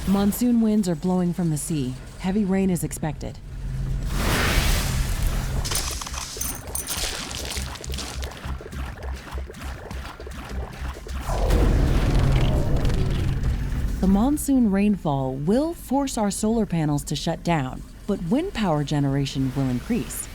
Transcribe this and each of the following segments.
Monsoon winds are blowing from the sea. Heavy rain is expected. The monsoon rainfall will force our solar panels to shut down, but wind power generation will increase.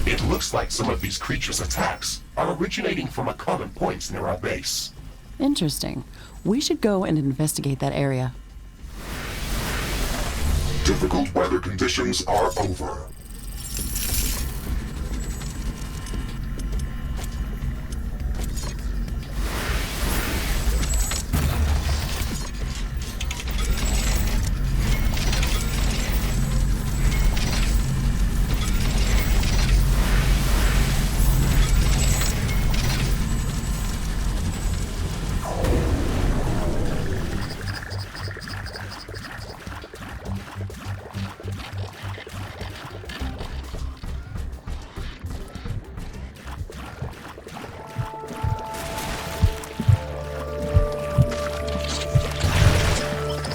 It looks like some of these creatures' attacks are originating from a common point near our base. Interesting. We should go and investigate that area. Difficult weather conditions are over.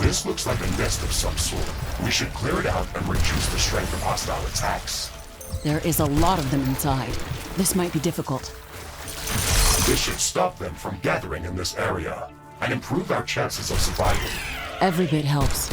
This looks like a nest of some sort. We should clear it out and reduce the strength of hostile attacks. There is a lot of them inside. This might be difficult. This should stop them from gathering in this area and improve our chances of survival. Every bit helps.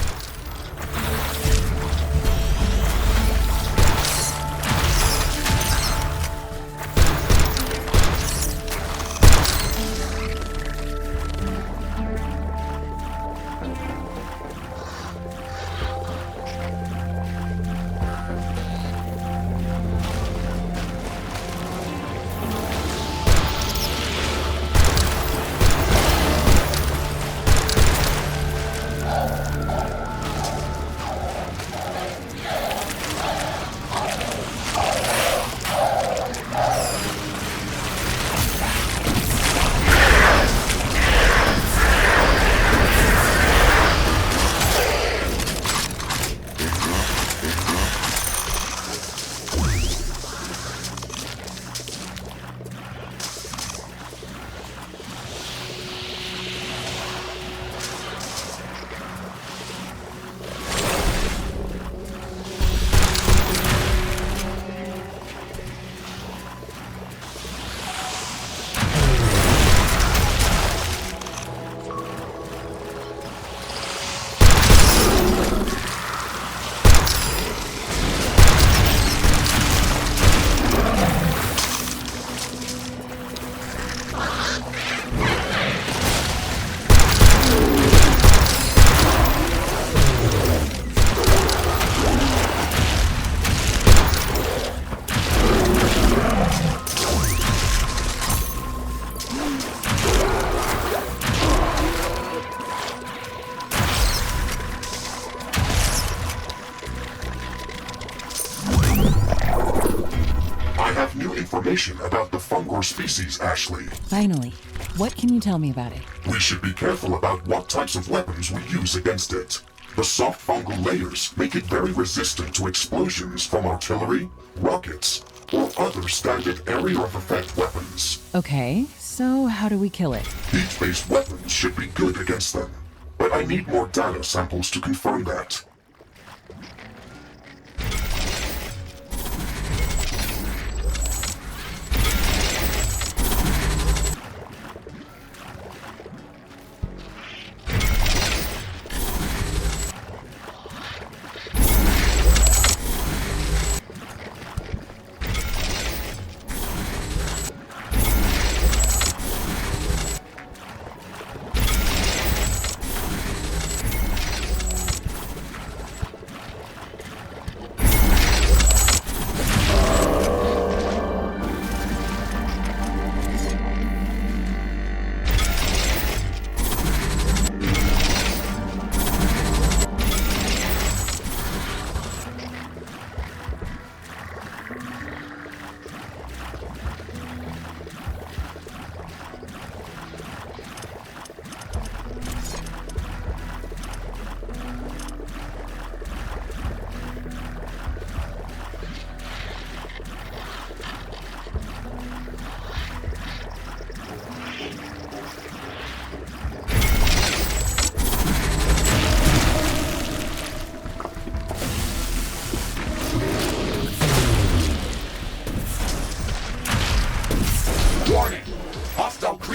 About the fungal species, Ashley. Finally. What can you tell me about it? We should be careful about what types of weapons we use against it. The soft fungal layers make it very resistant to explosions from artillery, rockets, or other standard area of effect weapons. Okay, so how do we kill it? Heat-based weapons should be good against them, but I need more data samples to confirm that.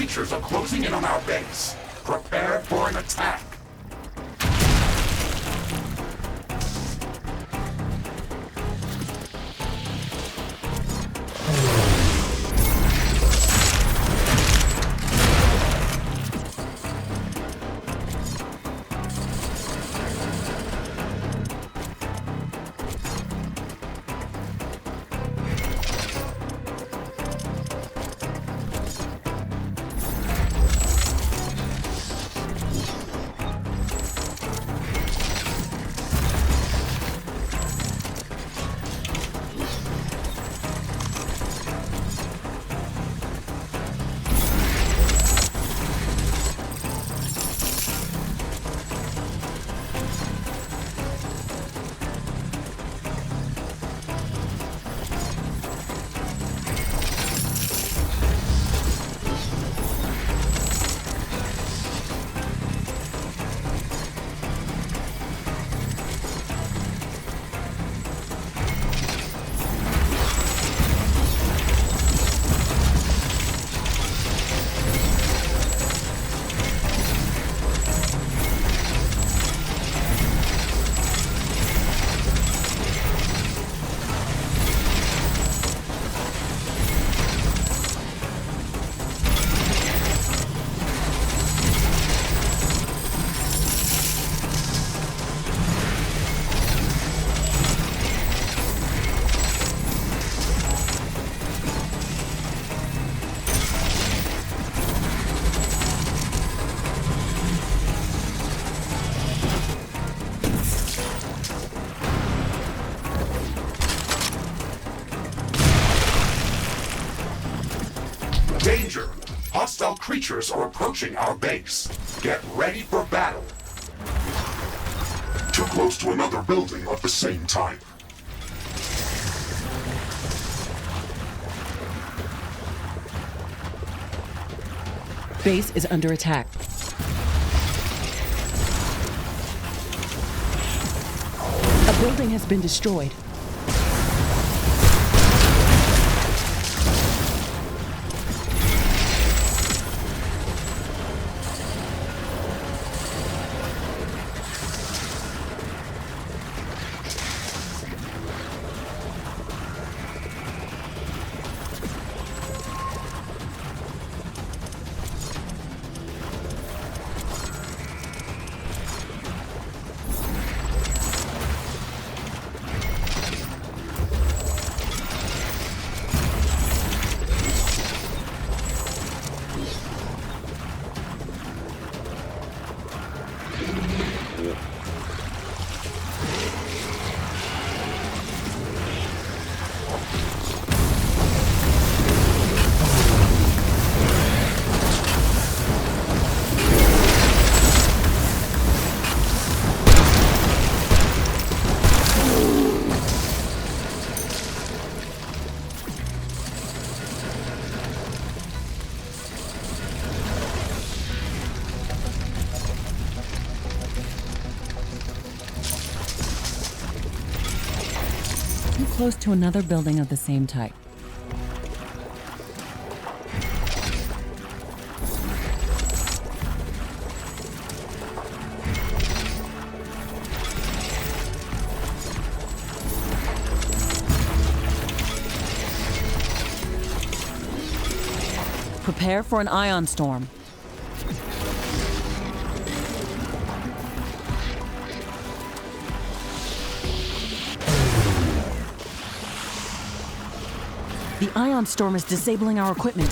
creatures are closing in on our base. Prepare for an attack. Danger! Hostile creatures are approaching our base. Get ready for battle. Too close to another building of the same type. Base is under attack. A building has been destroyed. Close to another building of the same type. Prepare for an ion storm. The ion storm is disabling our equipment.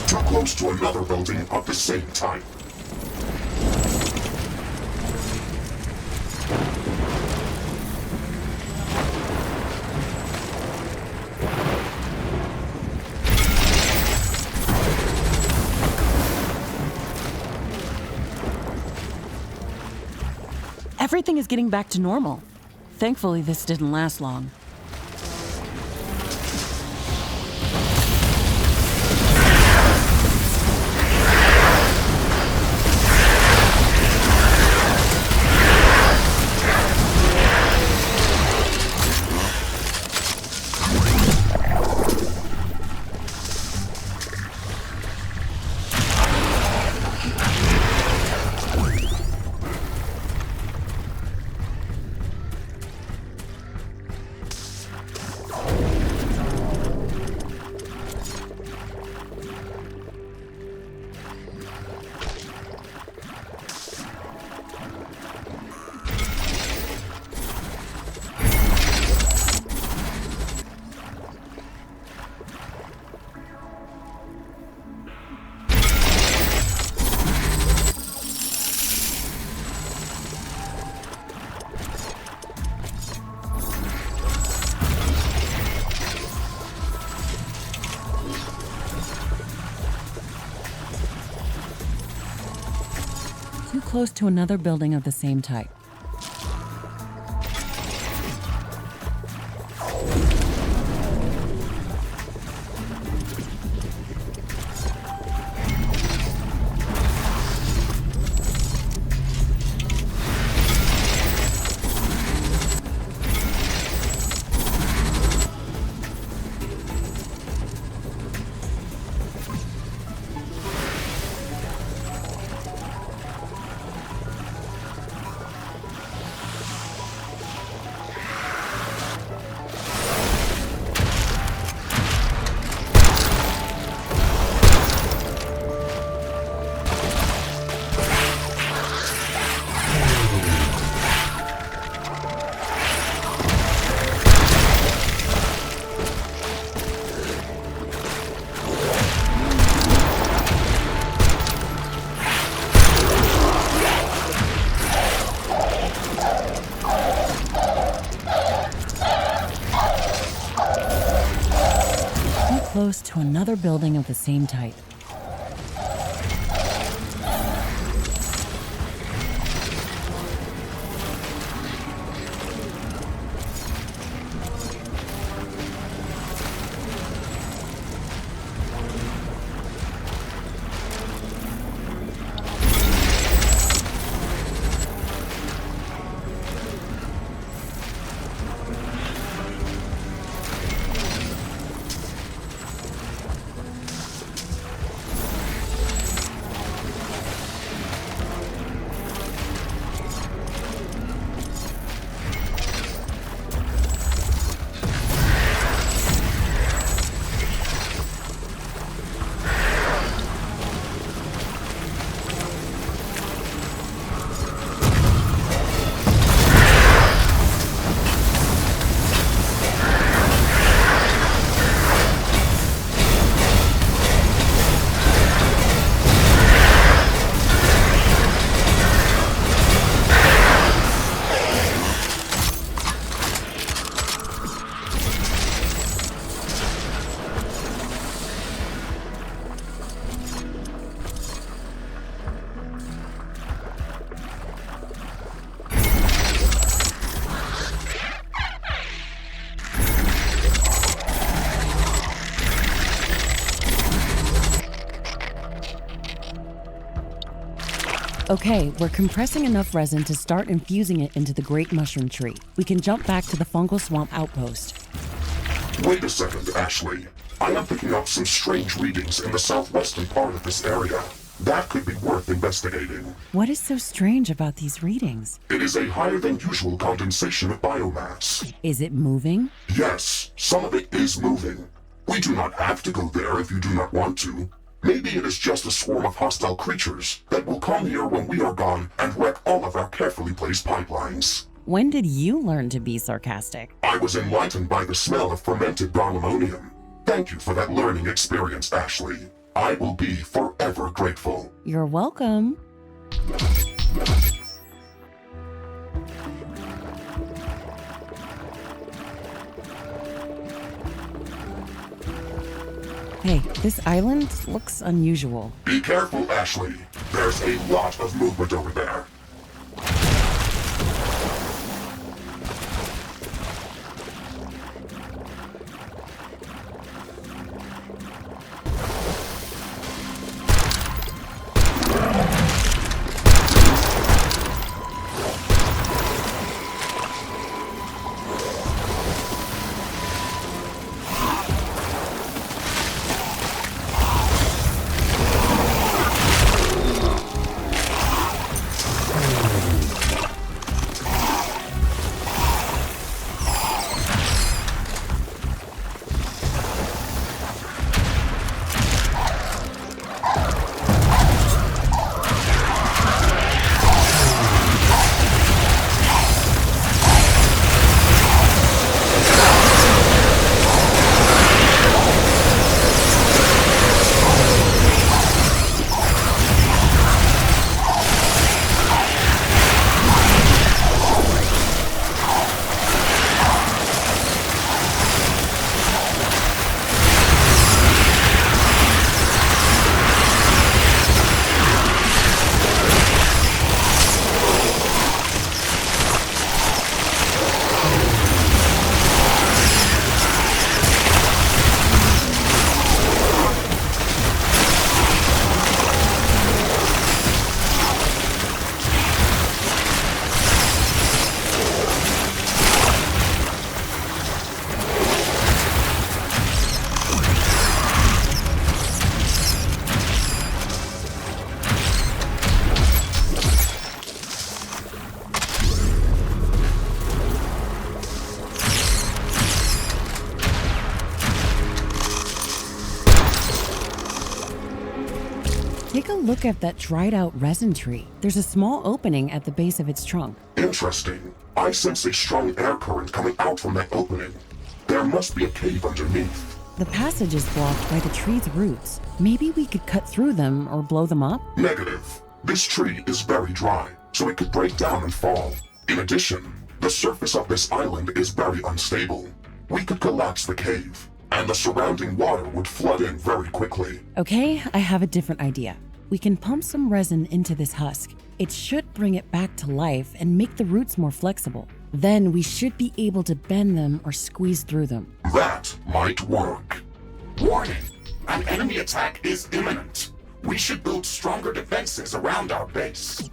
Too close to another building of the same type. Everything is getting back to normal. Thankfully, this didn't last long. Move close to another building of the same type. Close to another building of the same type. Okay, we're compressing enough resin to start infusing it into the great mushroom tree. We can jump back to the fungal swamp outpost. Wait a second, Ashley. I am picking up some strange readings in the southwestern part of this area. That could be worth investigating. What is so strange about these readings? It is a higher than usual condensation of biomass. Is it moving? Yes, some of it is moving. We do not have to go there if you do not want to. Maybe it is just a swarm of hostile creatures that will come here when we are gone and wreck all of our carefully placed pipelines. When did you learn to be sarcastic? I was enlightened by the smell of fermented bronzonium. Thank you for that learning experience, Ashley. I will be forever grateful. You're welcome. Hey, this island looks unusual. Be careful, Ashley. There's a lot of movement over there. Take a look at that dried out resin tree. There's a small opening at the base of its trunk. Interesting. I sense a strong air current coming out from that opening. There must be a cave underneath. The passage is blocked by the tree's roots. Maybe we could cut through them or blow them up? Negative. This tree is very dry, so it could break down and fall. In addition, the surface of this island is very unstable. We could collapse the cave, and the surrounding water would flood in very quickly. Okay, I have a different idea. We can pump some resin into this husk. It should bring it back to life and make the roots more flexible. Then we should be able to bend them or squeeze through them. That might work. Warning! An enemy attack is imminent. We should build stronger defenses around our base.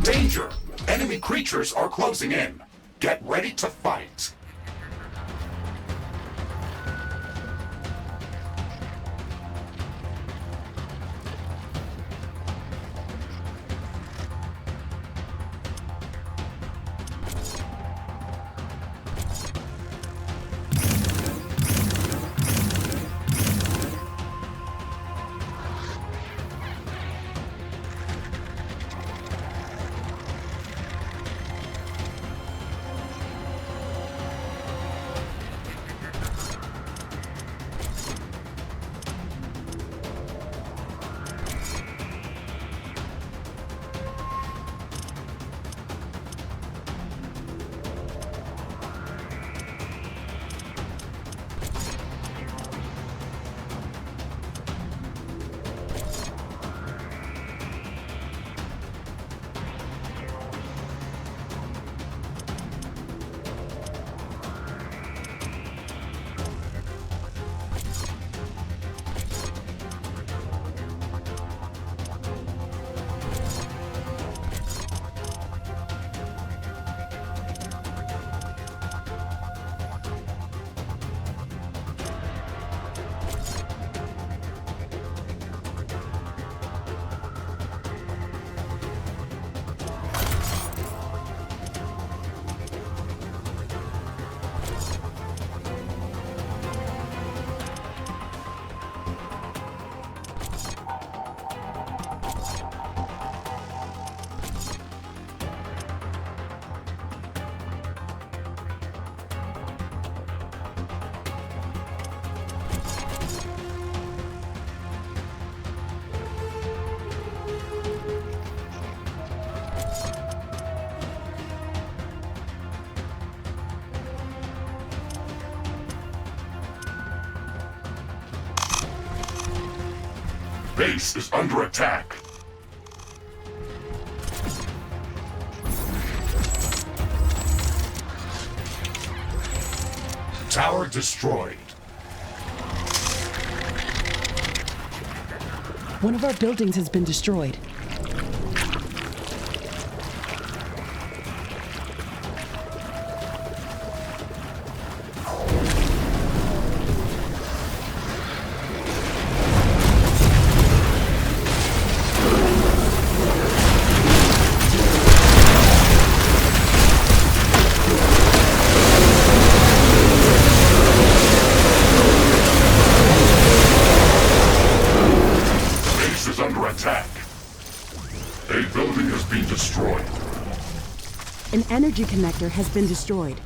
Danger! Enemy creatures are closing in. Get ready to fight. Base is under attack. Tower destroyed. One of our buildings has been destroyed. attack. A building has been destroyed. An energy connector has been destroyed.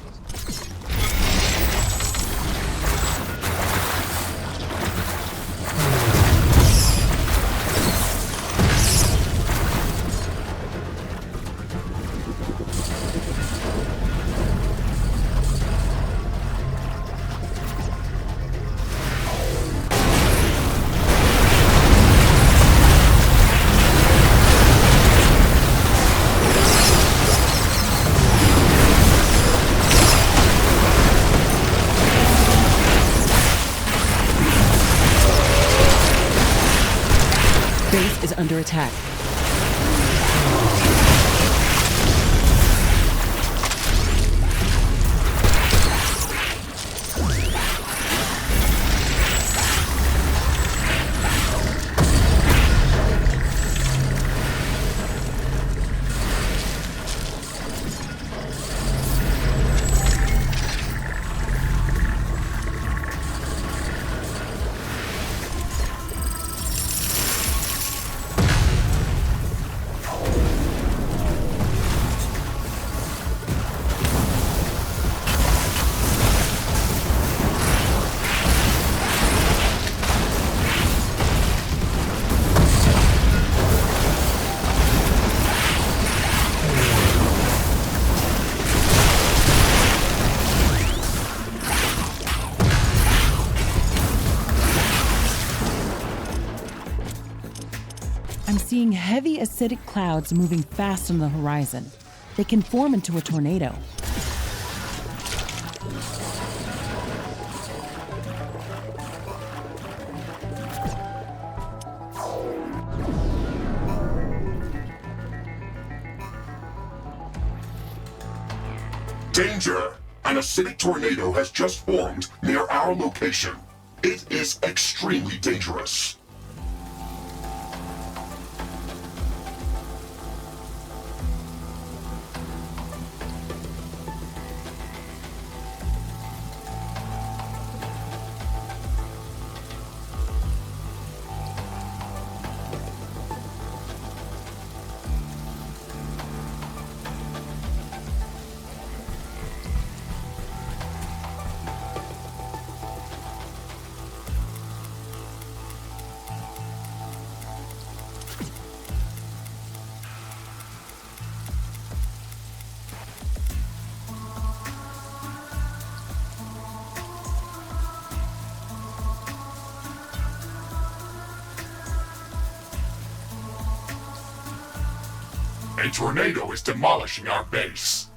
Base is under attack. I'm seeing heavy acidic clouds moving fast on the horizon. They can form into a tornado. Danger! An acidic tornado has just formed near our location. It is extremely dangerous. A tornado is demolishing our base.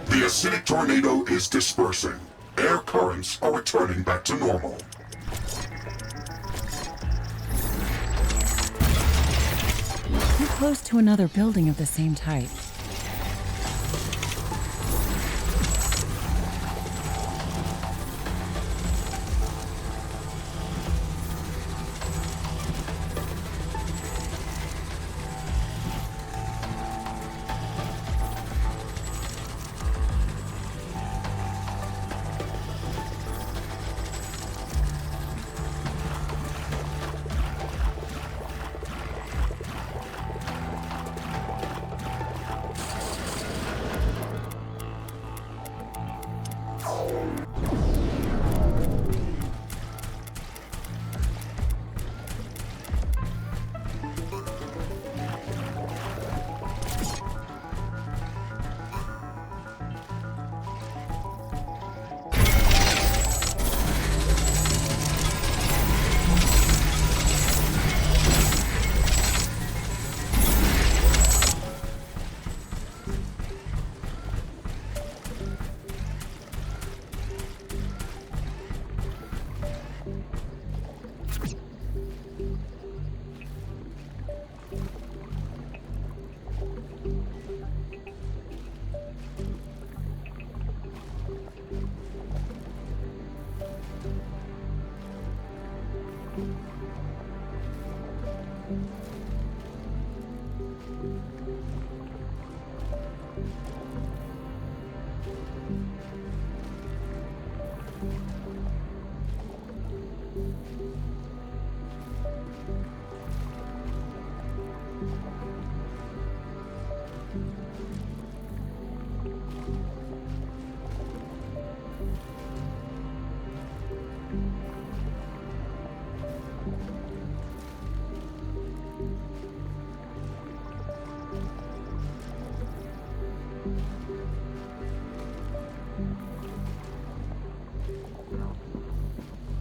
The acidic tornado is dispersing. Air currents are returning back to normal. We're close to another building of the same type.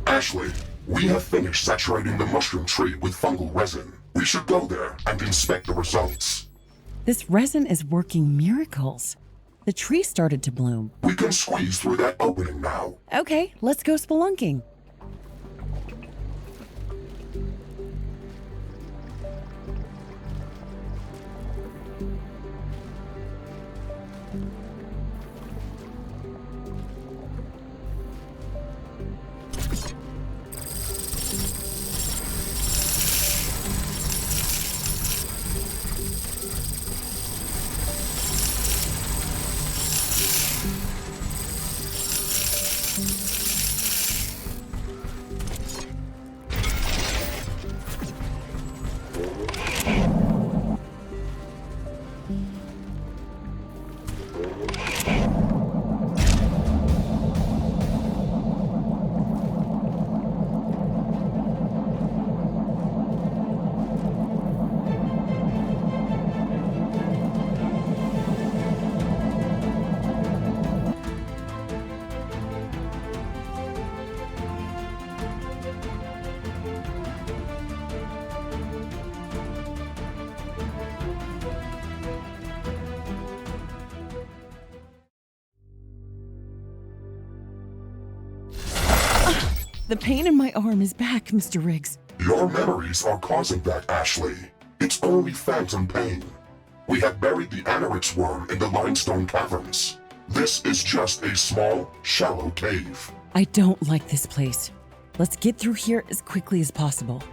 Ashley, we have finished saturating the mushroom tree with fungal resin. We should go there and inspect the results. This resin is working miracles. The tree started to bloom. We can squeeze through that opening now. Okay, let's go spelunking. The pain in my arm is back, Mr. Riggs. Your memories are causing that, Ashley. It's only phantom pain. We have buried the Anorix worm in the limestone caverns. This is just a small, shallow cave. I don't like this place. Let's get through here as quickly as possible.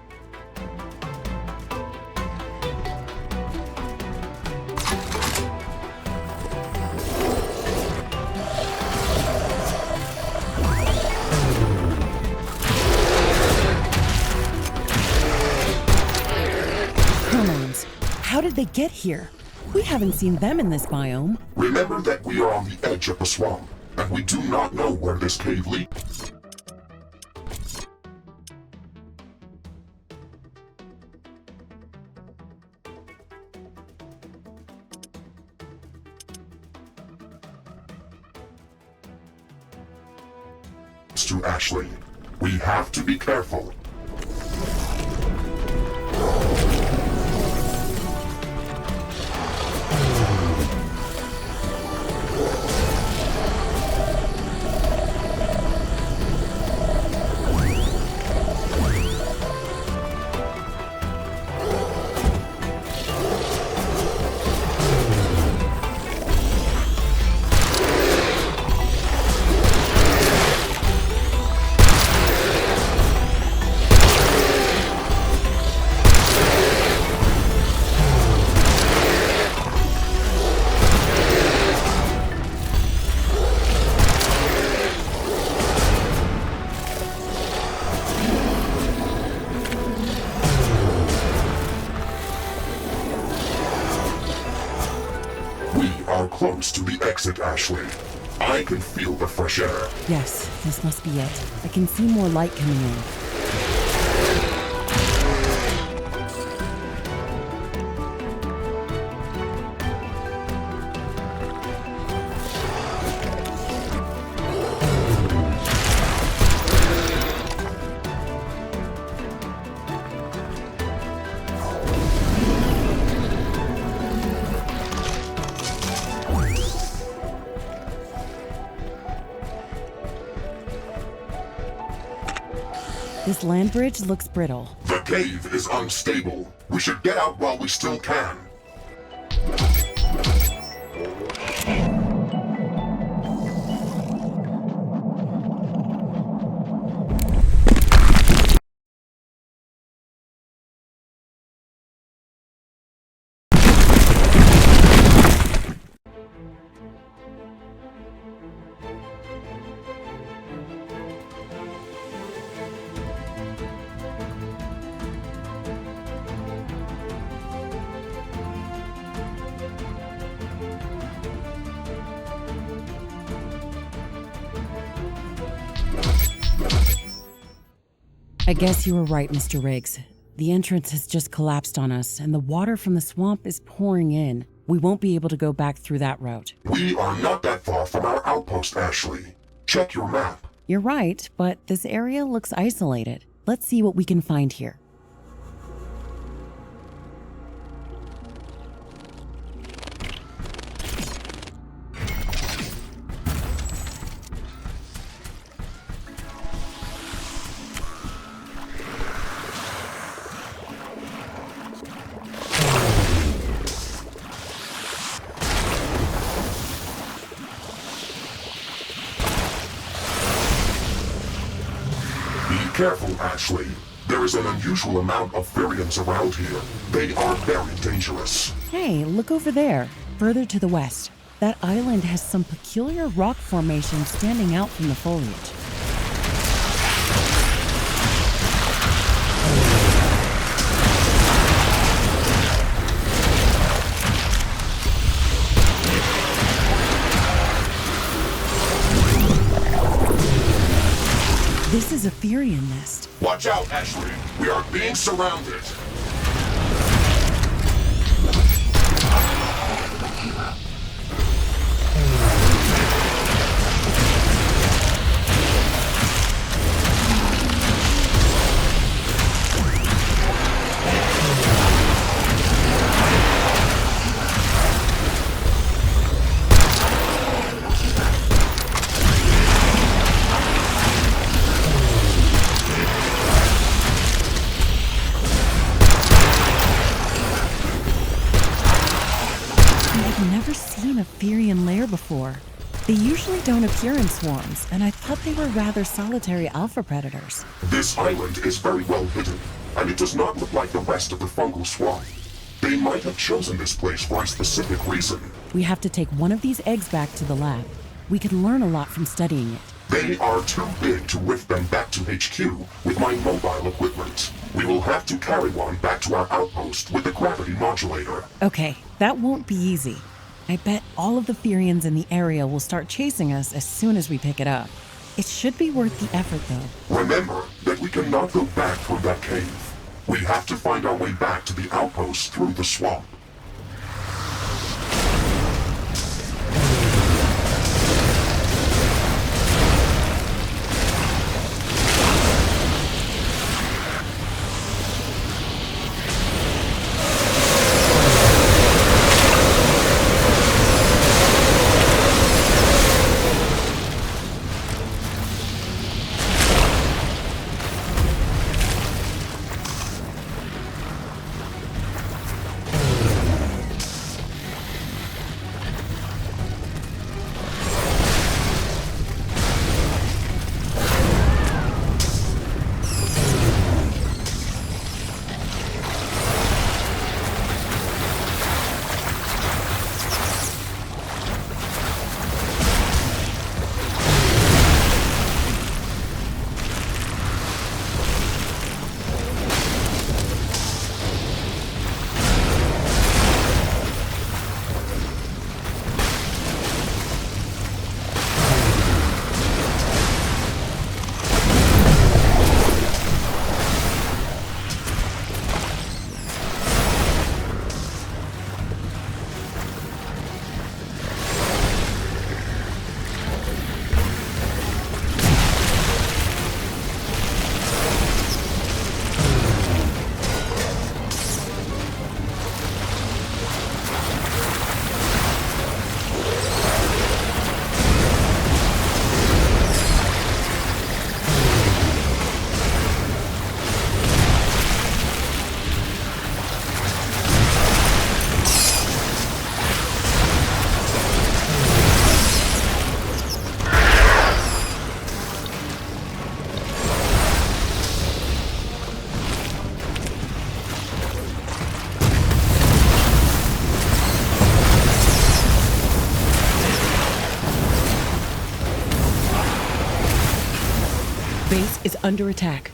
How did they get here? We haven't seen them in this biome. Remember that we are on the edge of the swamp, and we do not know where this cave leads. To Ashley, we have to be careful. Close to the exit, Ashley. I can feel the fresh air. Yes, this must be it. I can see more light coming in. This land bridge looks brittle. The cave is unstable. We should get out while we still can. I guess you were right, Mr. Riggs. The entrance has just collapsed on us, and the water from the swamp is pouring in. We won't be able to go back through that route. We are not that far from our outpost, Ashley. Check your map. You're right, but this area looks isolated. Let's see what we can find here. Be careful, Ashley. There is an unusual amount of Furians around here. They are very dangerous. Hey, look over there, further to the west. That island has some peculiar rock formations standing out from the foliage. This is a Furian nest. Watch out, Ashley. We are being surrounded. Furian lair before. They usually don't appear in swarms, and I thought they were rather solitary alpha predators. This island is very well hidden, and it does not look like the rest of the fungal swamp. They might have chosen this place for a specific reason. We have to take one of these eggs back to the lab. We can learn a lot from studying it. They are too big to lift them back to HQ with my mobile equipment. We will have to carry one back to our outpost with the gravity modulator. Okay, that won't be easy. I bet all of the Furians in the area will start chasing us as soon as we pick it up. It should be worth the effort, though. Remember that we cannot go back through that cave. We have to find our way back to the outpost through the swamp. Base is under attack.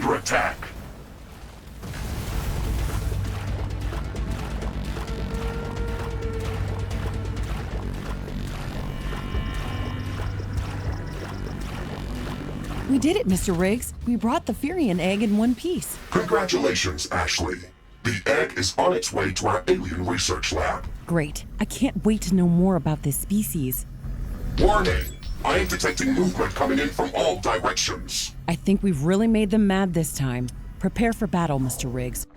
under attack. We did it, Mr. Riggs. We brought the Furion egg in one piece. Congratulations, Ashley. The egg is on its way to our alien research lab. Great. I can't wait to know more about this species. Warning! I am detecting movement coming in from all directions. I think we've really made them mad this time. Prepare for battle, Mr. Riggs.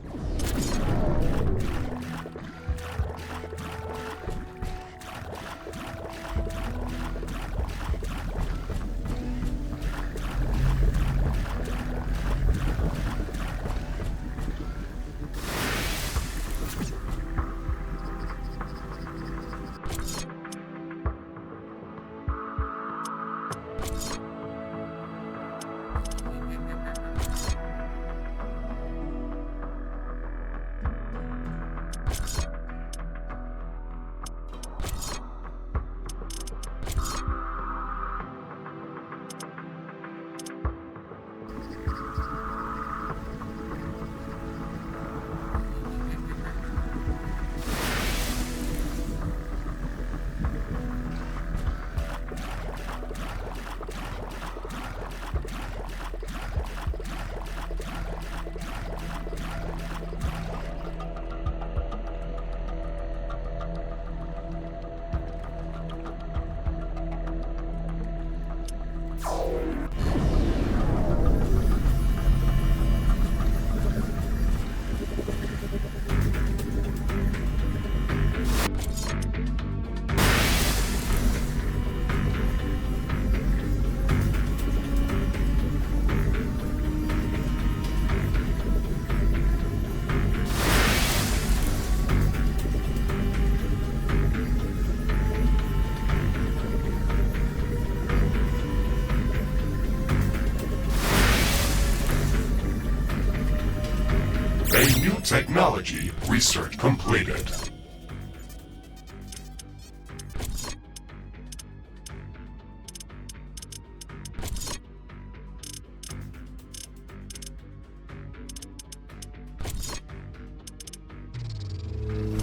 A new technology research completed.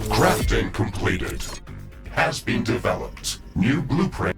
Crafting completed. Has been developed. New blueprint.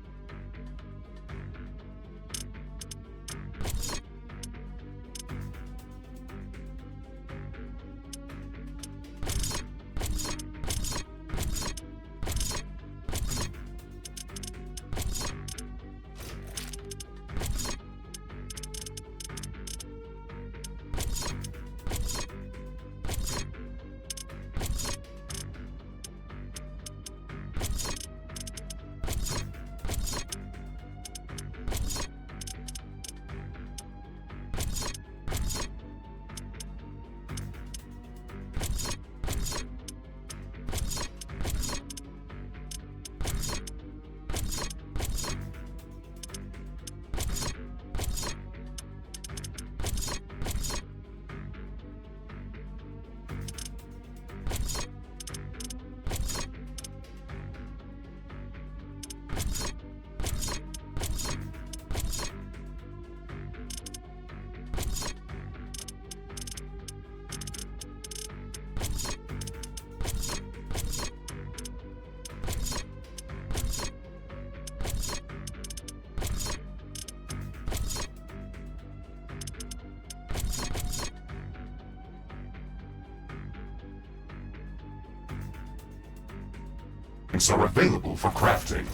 Are available for crafting.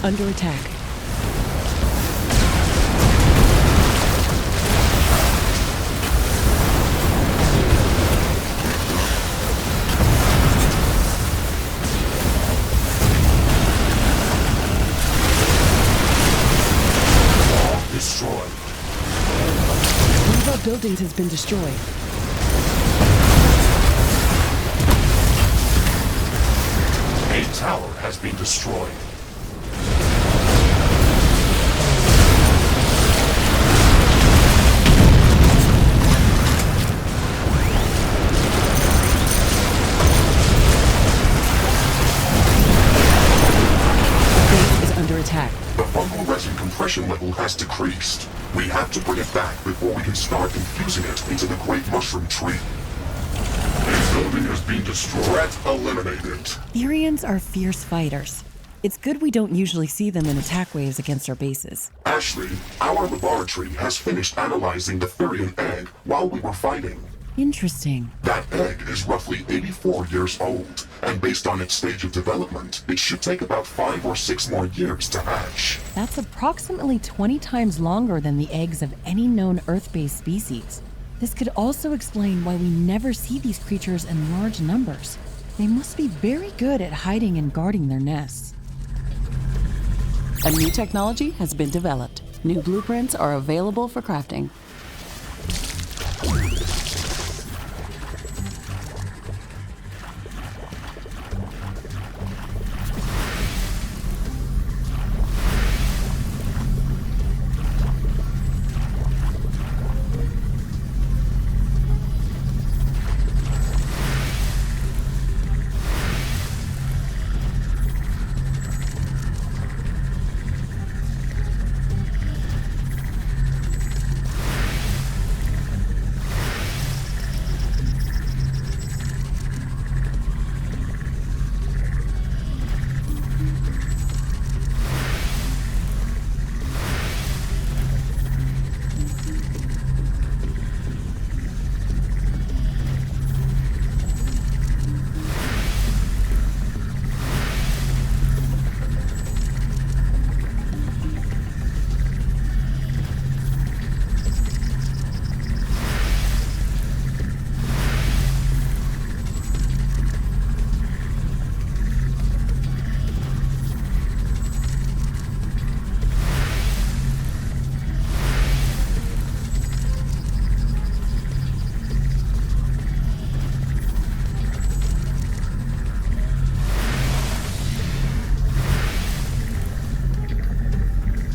under attack. Destroyed. One of our buildings has been destroyed. A tower has been destroyed. Base is under attack. The fungal resin compression level has decreased. We have to bring it back before we can start infusing it into the great mushroom tree. A building has been destroyed. Threat eliminated. Therians are fierce fighters. It's good we don't usually see them in attack waves against our bases. Ashley, our laboratory has finished analyzing the Therian egg while we were fighting. Interesting. That egg is roughly 84 years old, and based on its stage of development, it should take about 5 or 6 more years to hatch. That's approximately 20 times longer than the eggs of any known Earth-based species. This could also explain why we never see these creatures in large numbers. They must be very good at hiding and guarding their nests. A new technology has been developed. New blueprints are available for crafting.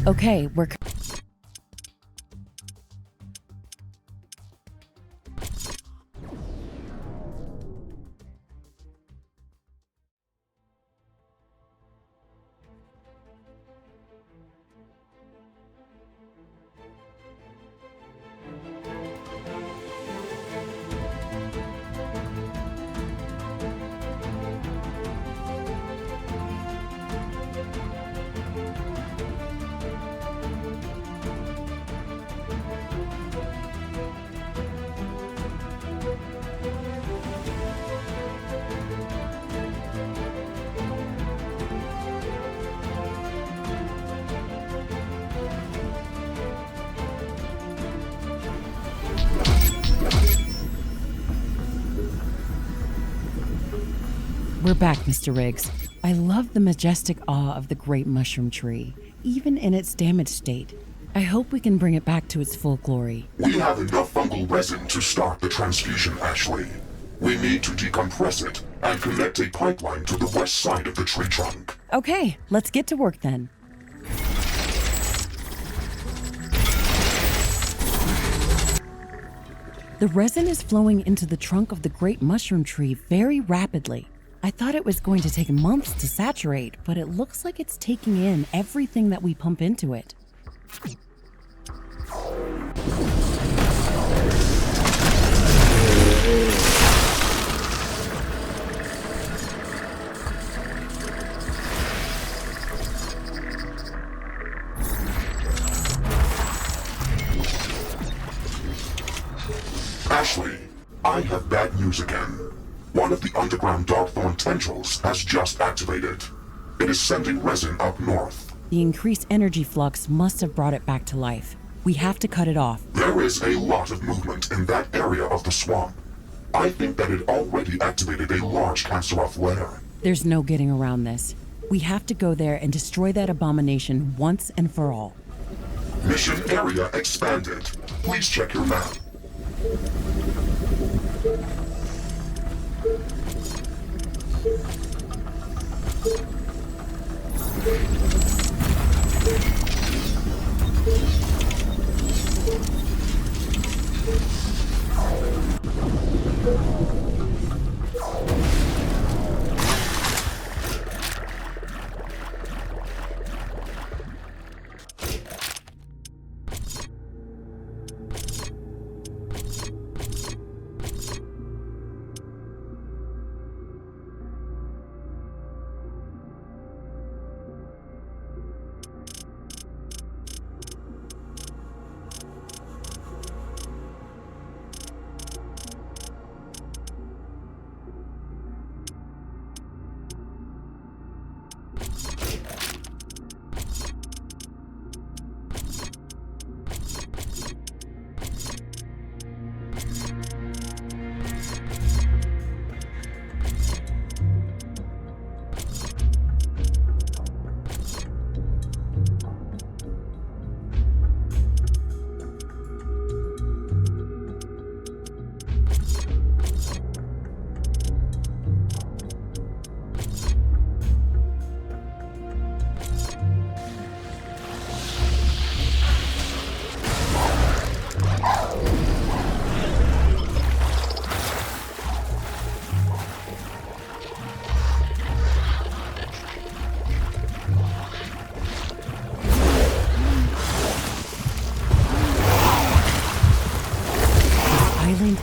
Okay, we're... We're back, Mr. Riggs. I love the majestic awe of the great mushroom tree, even in its damaged state. I hope we can bring it back to its full glory. We have enough fungal resin to start the transfusion, Ashley. We need to decompress it and connect a pipeline to the west side of the tree trunk. Okay, let's get to work then. The resin is flowing into the trunk of the great mushroom tree very rapidly. I thought it was going to take months to saturate, but it looks like it's taking in everything that we pump into it. Ashley, I have bad news again. One of the underground Darkthorn tendrils has just activated. It is sending resin up north. The increased energy flux must have brought it back to life. We have to cut it off. There is a lot of movement in that area of the swamp. I think that it already activated a large Canceroth lair. There's no getting around this. We have to go there and destroy that abomination once and for all. Mission area expanded. Please check your map.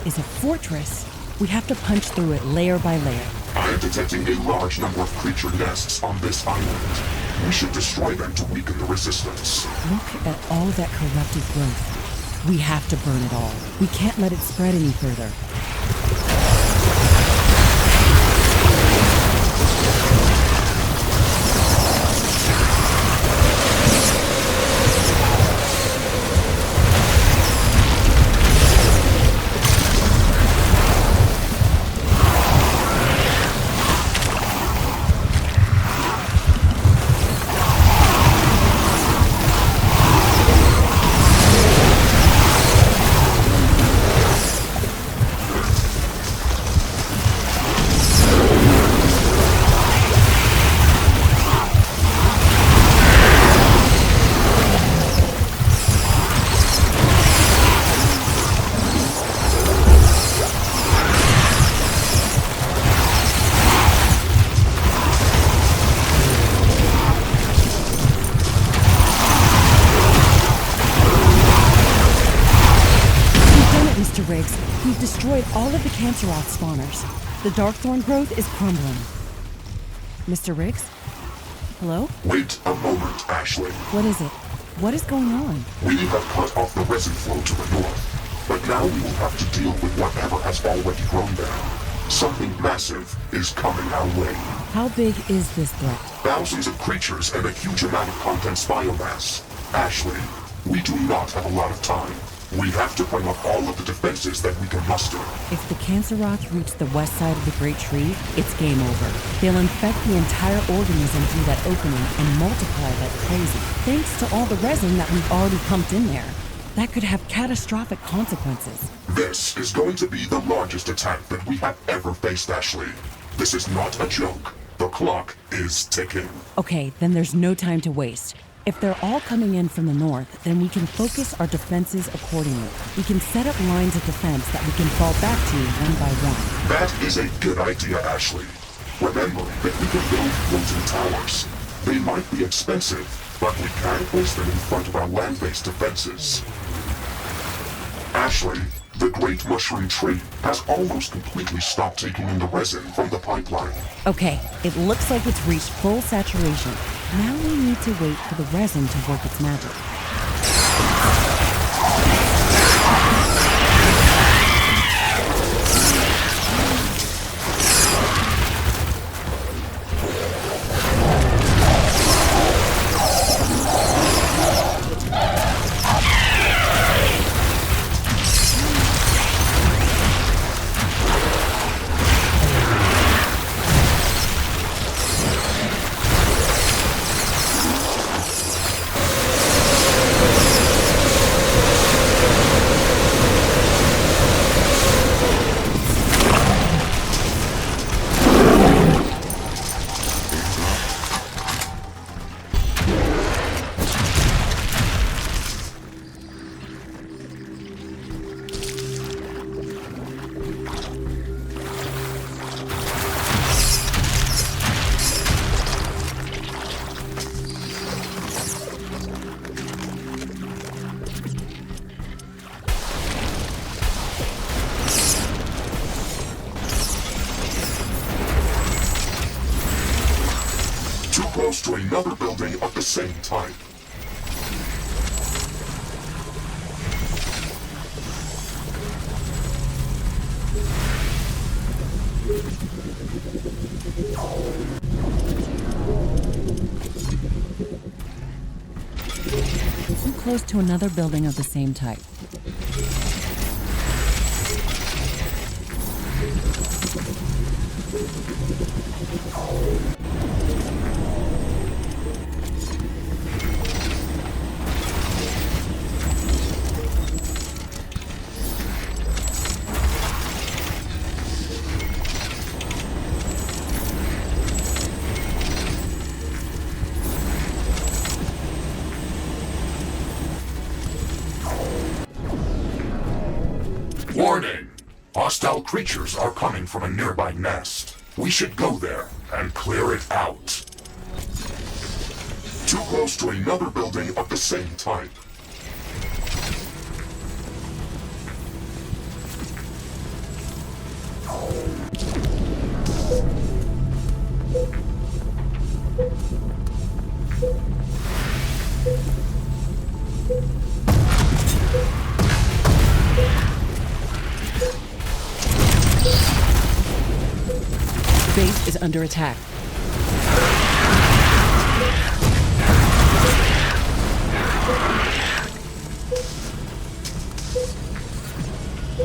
Is a fortress. We have to punch through it layer by layer. I am detecting a large number of creature nests on this island. We should destroy them to weaken the resistance. Look at all that corrupted growth. We have to burn it all. We can't let it spread any further. We've destroyed all of the Canceroth spawners. The Darkthorn growth is crumbling. Mr. Riggs? Hello? Wait a moment, Ashley. What is it? What is going on? We have cut off the resin flow to the north, but now we will have to deal with whatever has already grown there. Something massive is coming our way. How big is this threat? Thousands of creatures and a huge amount of contents biomass. Ashley, we do not have a lot of time. We have to bring up all of the defenses that we can muster. If the Canceroth reach the west side of the Great Tree, it's game over. They'll infect the entire organism through that opening and multiply like crazy. Thanks to all the resin that we've already pumped in there. That could have catastrophic consequences. This is going to be the largest attack that we have ever faced, Ashley. This is not a joke. The clock is ticking. Okay, then there's no time to waste. If they're all coming in from the north, then we can focus our defenses accordingly. We can set up lines of defense that we can fall back to one by one. That is a good idea, Ashley. Remember that we can build floating towers. They might be expensive, but we can place them in front of our land-based defenses. Ashley, the great mushroom tree has almost completely stopped taking in the resin from the pipeline. Okay, it looks like it's reached full saturation. Now we need to wait for the resin to work its magic. close to another building of the same type. Too close to another building of the same type. Warning! Hostile creatures are coming from a nearby nest. We should go there and clear it out. Too close to another building of the same type. Base is under attack.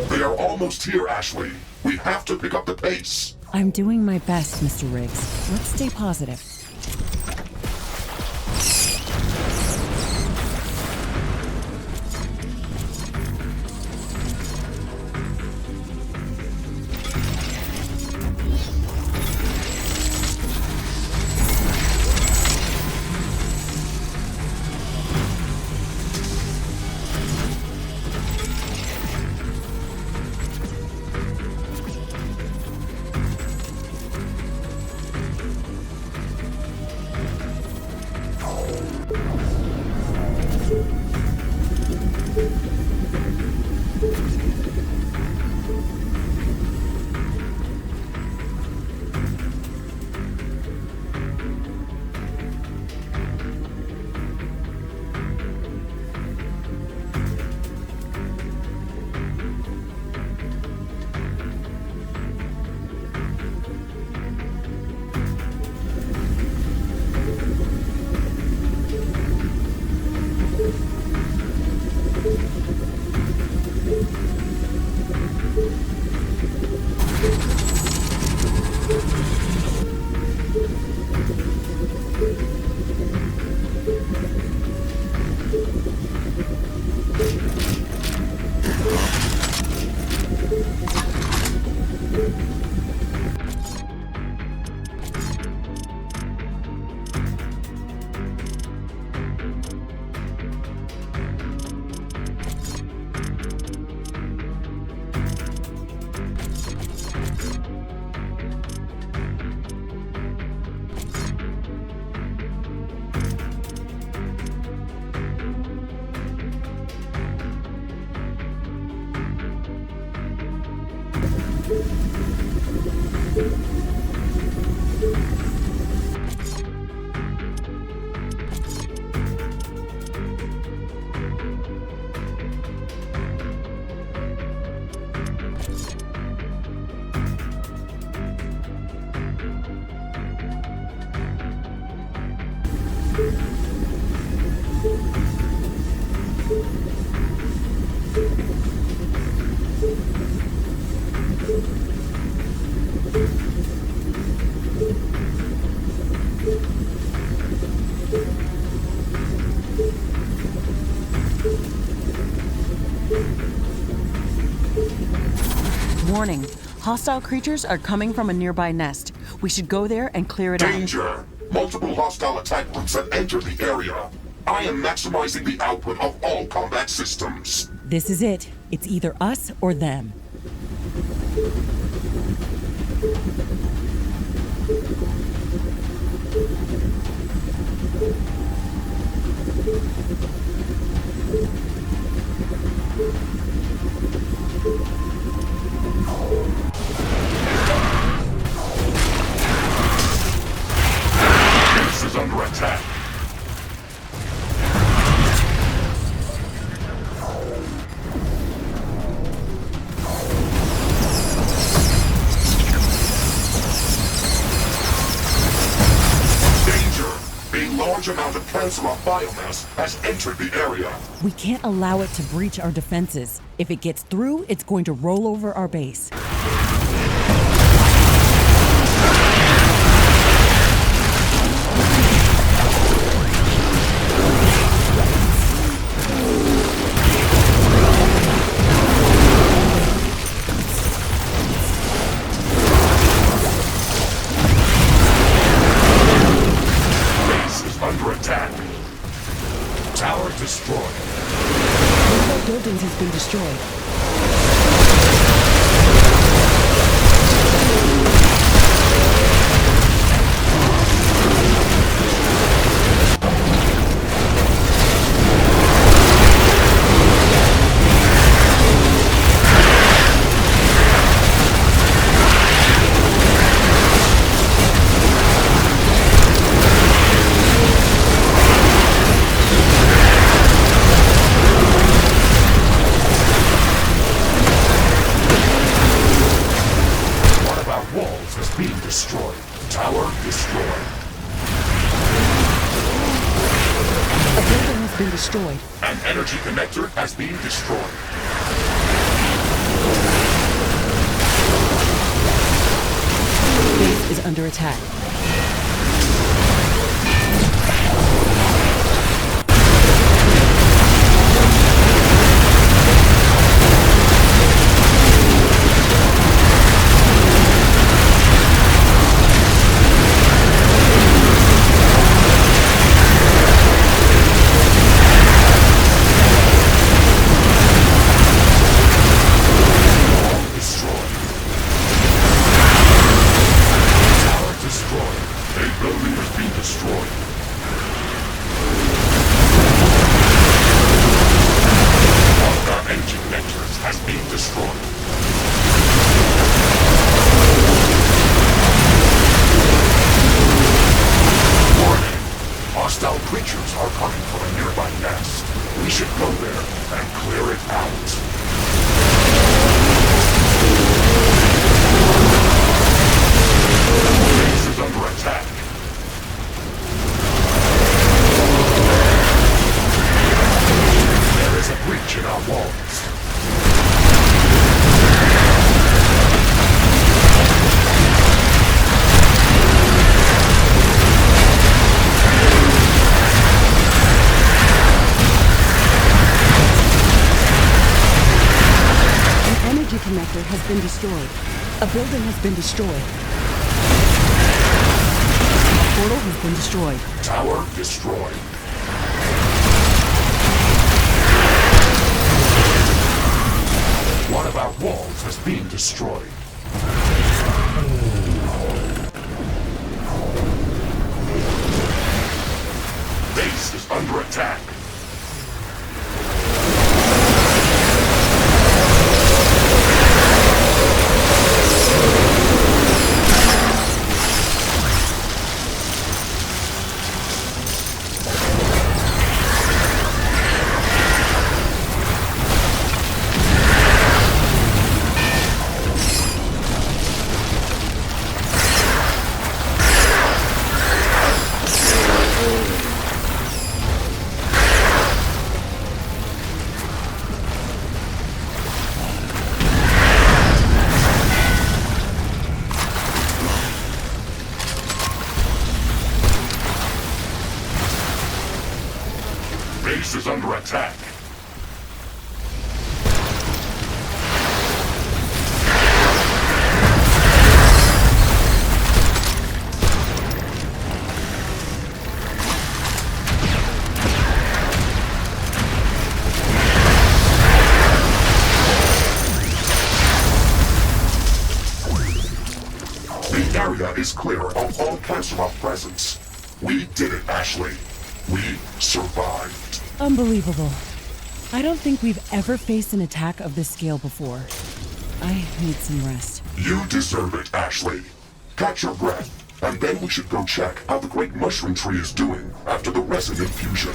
They are almost here, Ashley. We have to pick up the pace. I'm doing my best, Mr. Riggs. Let's stay positive. Warning. Hostile creatures are coming from a nearby nest. We should go there and clear it out. Danger! Multiple hostile attack groups have entered the area. I am maximizing the output of all combat systems. This is it. It's either us or them. This is under large amount of cancer-off biomass has entered the area. We can't allow it to breach our defenses. If it gets through, it's going to roll over our base. Buildings has been destroyed. Destroyed. An energy connector has been destroyed. Base is under attack. Has been destroyed. A building has been destroyed. A portal has been destroyed. Tower destroyed. One of our walls has been destroyed. Base is under attack. Base is under attack. The area is clear of all cancer-off presence. We did it, Ashley. We survived. Unbelievable. I don't think we've ever faced an attack of this scale before. I need some rest. You deserve it, Ashley. Catch your breath, and then we should go check how the great mushroom tree is doing after the resin infusion.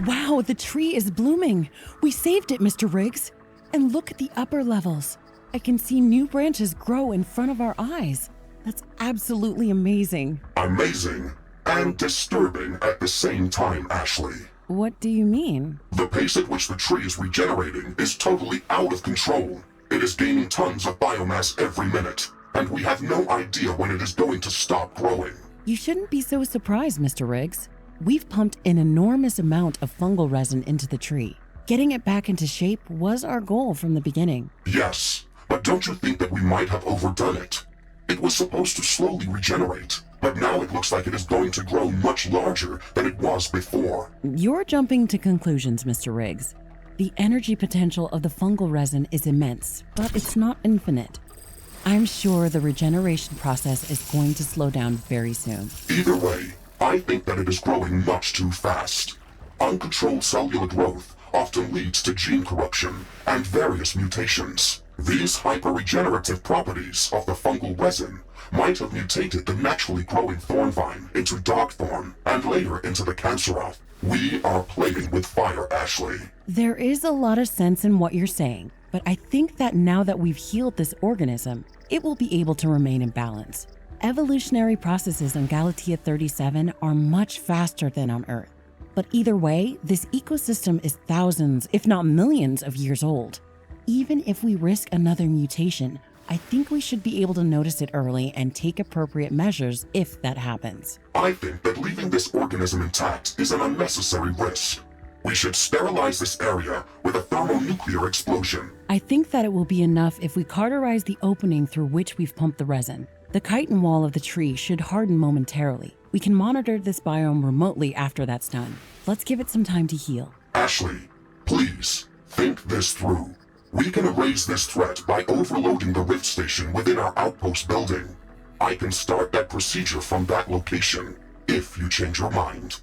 Wow, the tree is blooming. We saved it, Mr. Riggs. And look at the upper levels. I can see new branches grow in front of our eyes. That's absolutely amazing. Amazing and disturbing at the same time, Ashley. What do you mean? The pace at which the tree is regenerating is totally out of control. It is gaining tons of biomass every minute, and we have no idea when it is going to stop growing. You shouldn't be so surprised, Mr. Riggs. We've pumped an enormous amount of fungal resin into the tree. Getting it back into shape was our goal from the beginning. Yes, but don't you think that we might have overdone it? It was supposed to slowly regenerate, but now it looks like it is going to grow much larger than it was before. You're jumping to conclusions, Mr. Riggs. The energy potential of the fungal resin is immense, but it's not infinite. I'm sure the regeneration process is going to slow down very soon. Either way, I think that it is growing much too fast. Uncontrolled cellular growth often leads to gene corruption and various mutations. These hyper-regenerative properties of the fungal resin might have mutated the naturally growing thorn vine into dog thorn and later into the canceroth. We are playing with fire, Ashley. There is a lot of sense in what you're saying, but I think that now that we've healed this organism, it will be able to remain in balance. Evolutionary processes on Galatea 37 are much faster than on Earth. But either way, this ecosystem is thousands, if not millions of years old. Even if we risk another mutation, I think we should be able to notice it early and take appropriate measures if that happens. I think that leaving this organism intact is an unnecessary risk. We should sterilize this area with a thermonuclear explosion. I think that it will be enough if we cauterize the opening through which we've pumped the resin. The chitin wall of the tree should harden momentarily. We can monitor this biome remotely after that's done. Let's give it some time to heal. Ashley, please, think this through. We can erase this threat by overloading the rift station within our outpost building. I can start that procedure from that location, if you change your mind.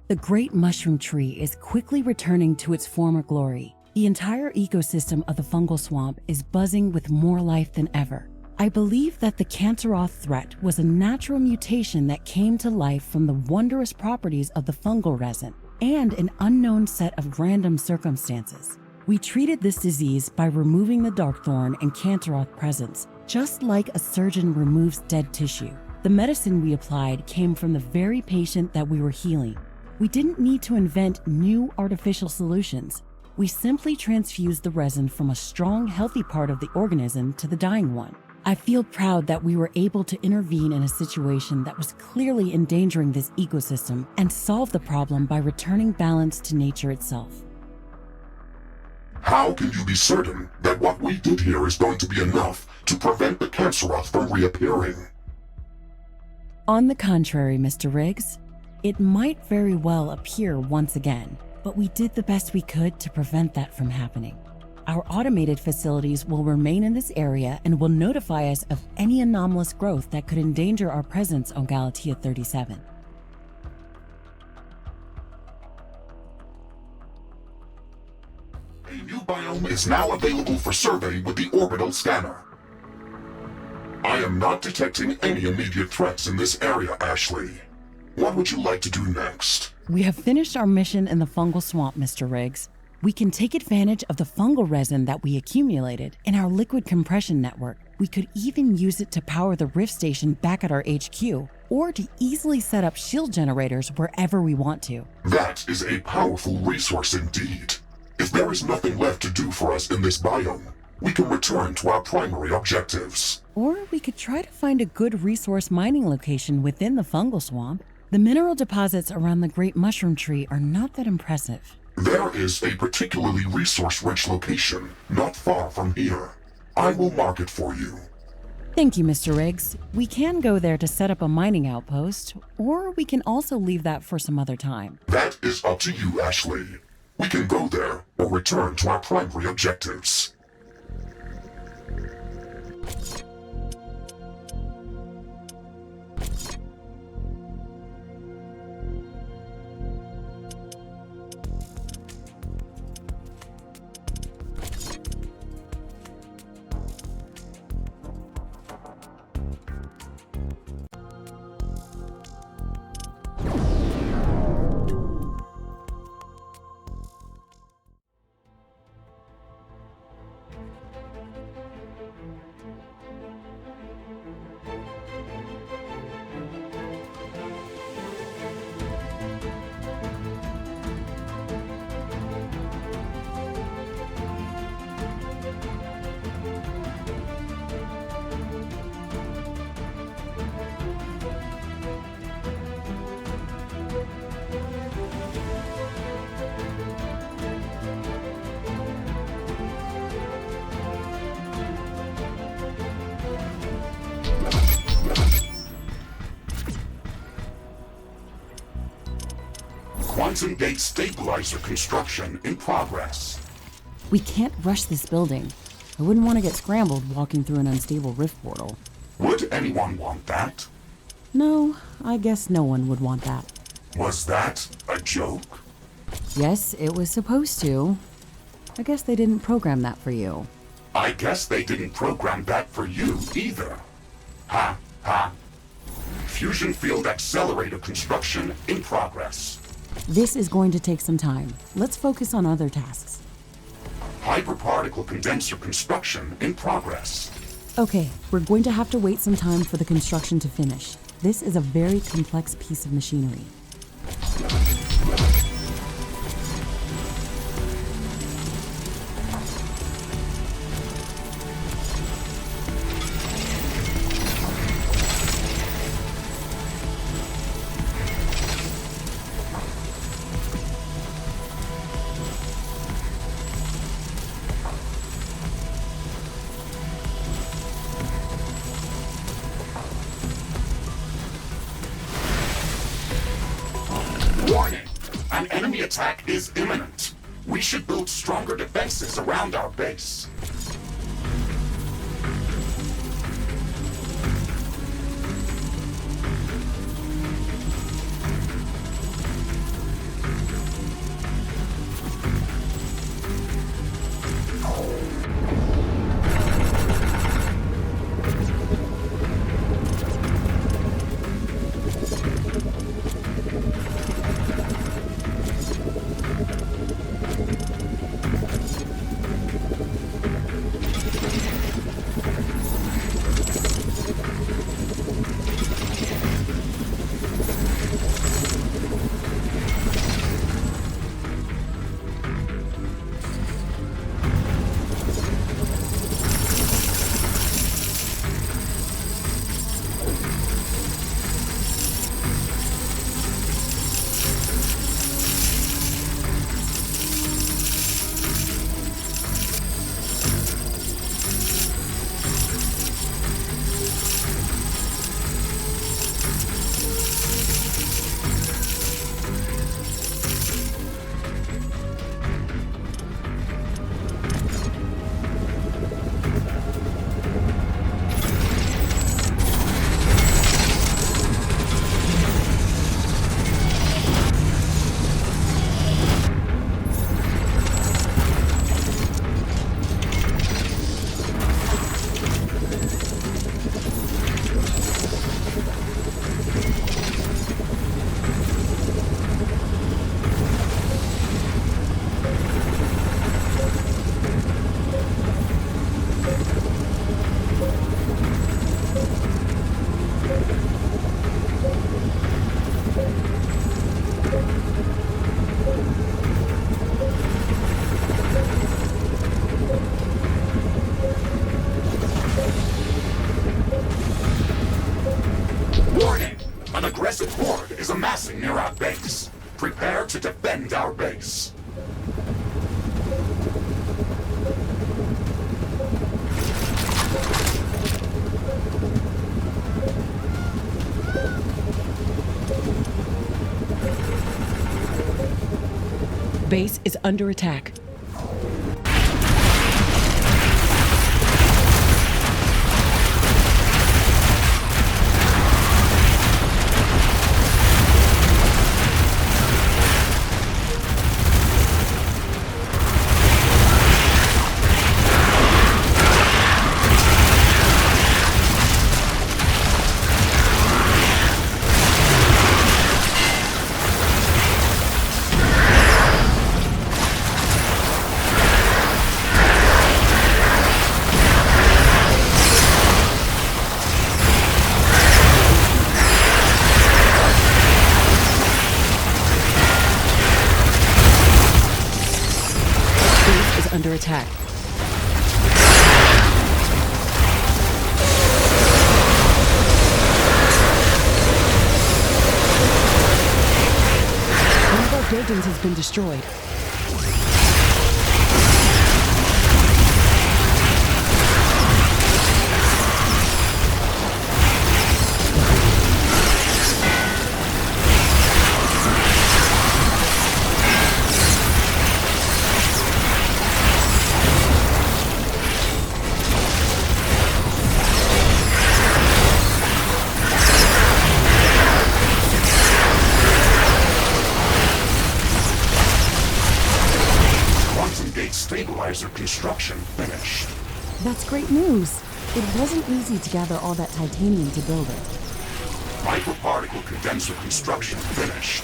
The great mushroom tree is quickly returning to its former glory. The entire ecosystem of the fungal swamp is buzzing with more life than ever. I believe that the canceroth threat was a natural mutation that came to life from the wondrous properties of the fungal resin and an unknown set of random circumstances. We treated this disease by removing the darkthorn and canceroth presence, just like a surgeon removes dead tissue. The medicine we applied came from the very patient that we were healing. We didn't need to invent new artificial solutions. We simply transfused the resin from a strong, healthy part of the organism to the dying one. I feel proud that we were able to intervene in a situation that was clearly endangering this ecosystem and solve the problem by returning balance to nature itself. How can you be certain that what we did here is going to be enough to prevent the canceroth from reappearing? On the contrary, Mr. Riggs, it might very well appear once again, but we did the best we could to prevent that from happening. Our automated facilities will remain in this area and will notify us of any anomalous growth that could endanger our presence on Galatea 37. A new biome is now available for survey with the orbital scanner. I am not detecting any immediate threats in this area, Ashley. What would you like to do next? We have finished our mission in the fungal swamp, Mr. Riggs. We can take advantage of the fungal resin that we accumulated in our liquid compression network. We could even use it to power the rift station back at our HQ, or to easily set up shield generators wherever we want to. That is a powerful resource indeed. If there is nothing left to do for us in this biome, we can return to our primary objectives. Or we could try to find a good resource mining location within the fungal swamp. The mineral deposits around the great mushroom tree are not that impressive. There is a particularly resource-rich location not far from here. I will mark it for you. Thank you, Mr. Riggs. We can go there to set up a mining outpost, or we can also leave that for some other time. That is up to you, Ashley. We can go there or return to our primary objectives. Quantum gate stabilizer construction in progress. We can't rush this building. I wouldn't want to get scrambled walking through an unstable rift portal. Would anyone want that? No, I guess no one would want that. Was that a joke? Yes, it was supposed to. I guess they didn't program that for you. I guess they didn't program that for you either. Ha, ha. Fusion field accelerator construction in progress. This is going to take some time. Let's focus on other tasks. Hyperparticle condenser construction in progress. Okay, we're going to have to wait some time for the construction to finish. This is a very complex piece of machinery. Warning! An enemy attack is imminent. We should build stronger defenses around our base. amassing near our base. Prepare to defend our base. Base is under attack. Under attack. One of our buildings has been destroyed. Stabilizer construction finished. That's great news. It wasn't easy to gather all that titanium to build it. Microparticle condenser construction finished.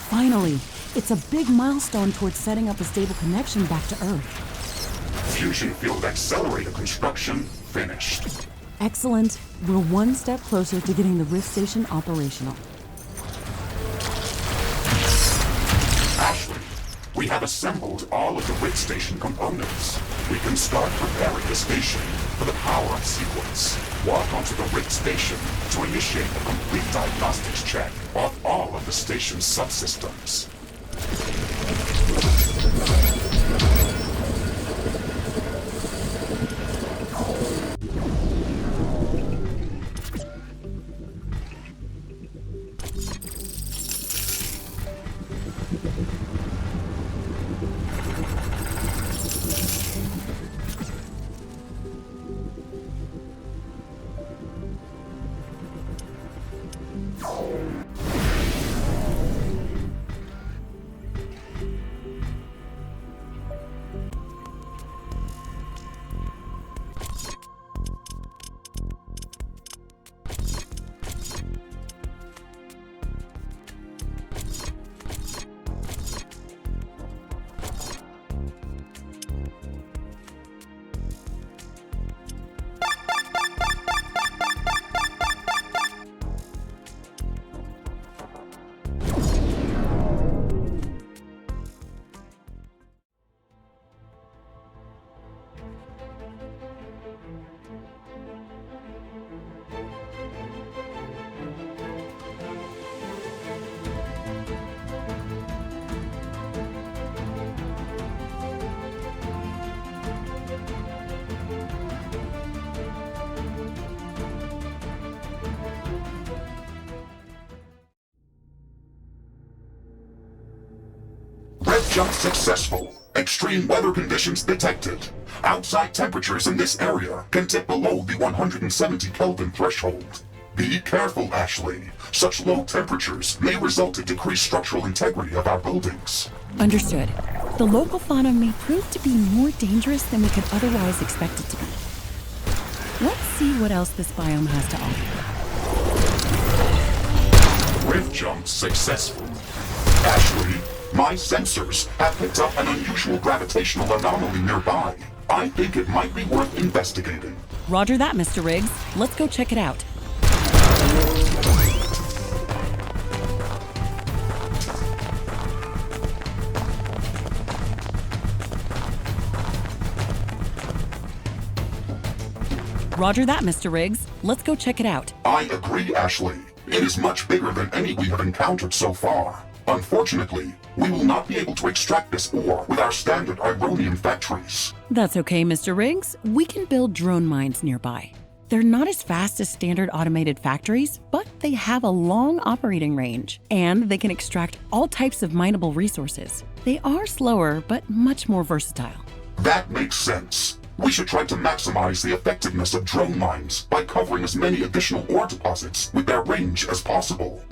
Finally, it's a big milestone towards setting up a stable connection back to Earth. Fusion field accelerator construction finished. Excellent. We're one step closer to getting the Rift Station operational. Ashley, we have assembled all of the Rift Station components. We can start preparing the station for the power-up sequence. Walk onto the Rift Station to initiate a complete diagnostics check of all of the station's subsystems. Jump successful. Extreme weather conditions detected. Outside temperatures in this area can dip below the 170 Kelvin threshold. Be careful, Ashley. Such low temperatures may result in decreased structural integrity of our buildings. Understood. The local fauna may prove to be more dangerous than we could otherwise expect it to be. Let's see what else this biome has to offer. Rift jump successful. Ashley, my sensors have picked up an unusual gravitational anomaly nearby. I think it might be worth investigating. Roger that, Mr. Riggs. Let's go check it out. Roger that, Mr. Riggs. Let's go check it out. I agree, Ashley. It is much bigger than any we have encountered so far. Unfortunately, we will not be able to extract this ore with our standard Ironian factories. That's okay, Mr. Riggs. We can build drone mines nearby. They're not as fast as standard automated factories, but they have a long operating range, and they can extract all types of mineable resources. They are slower, but much more versatile. That makes sense. We should try to maximize the effectiveness of drone mines by covering as many additional ore deposits with their range as possible.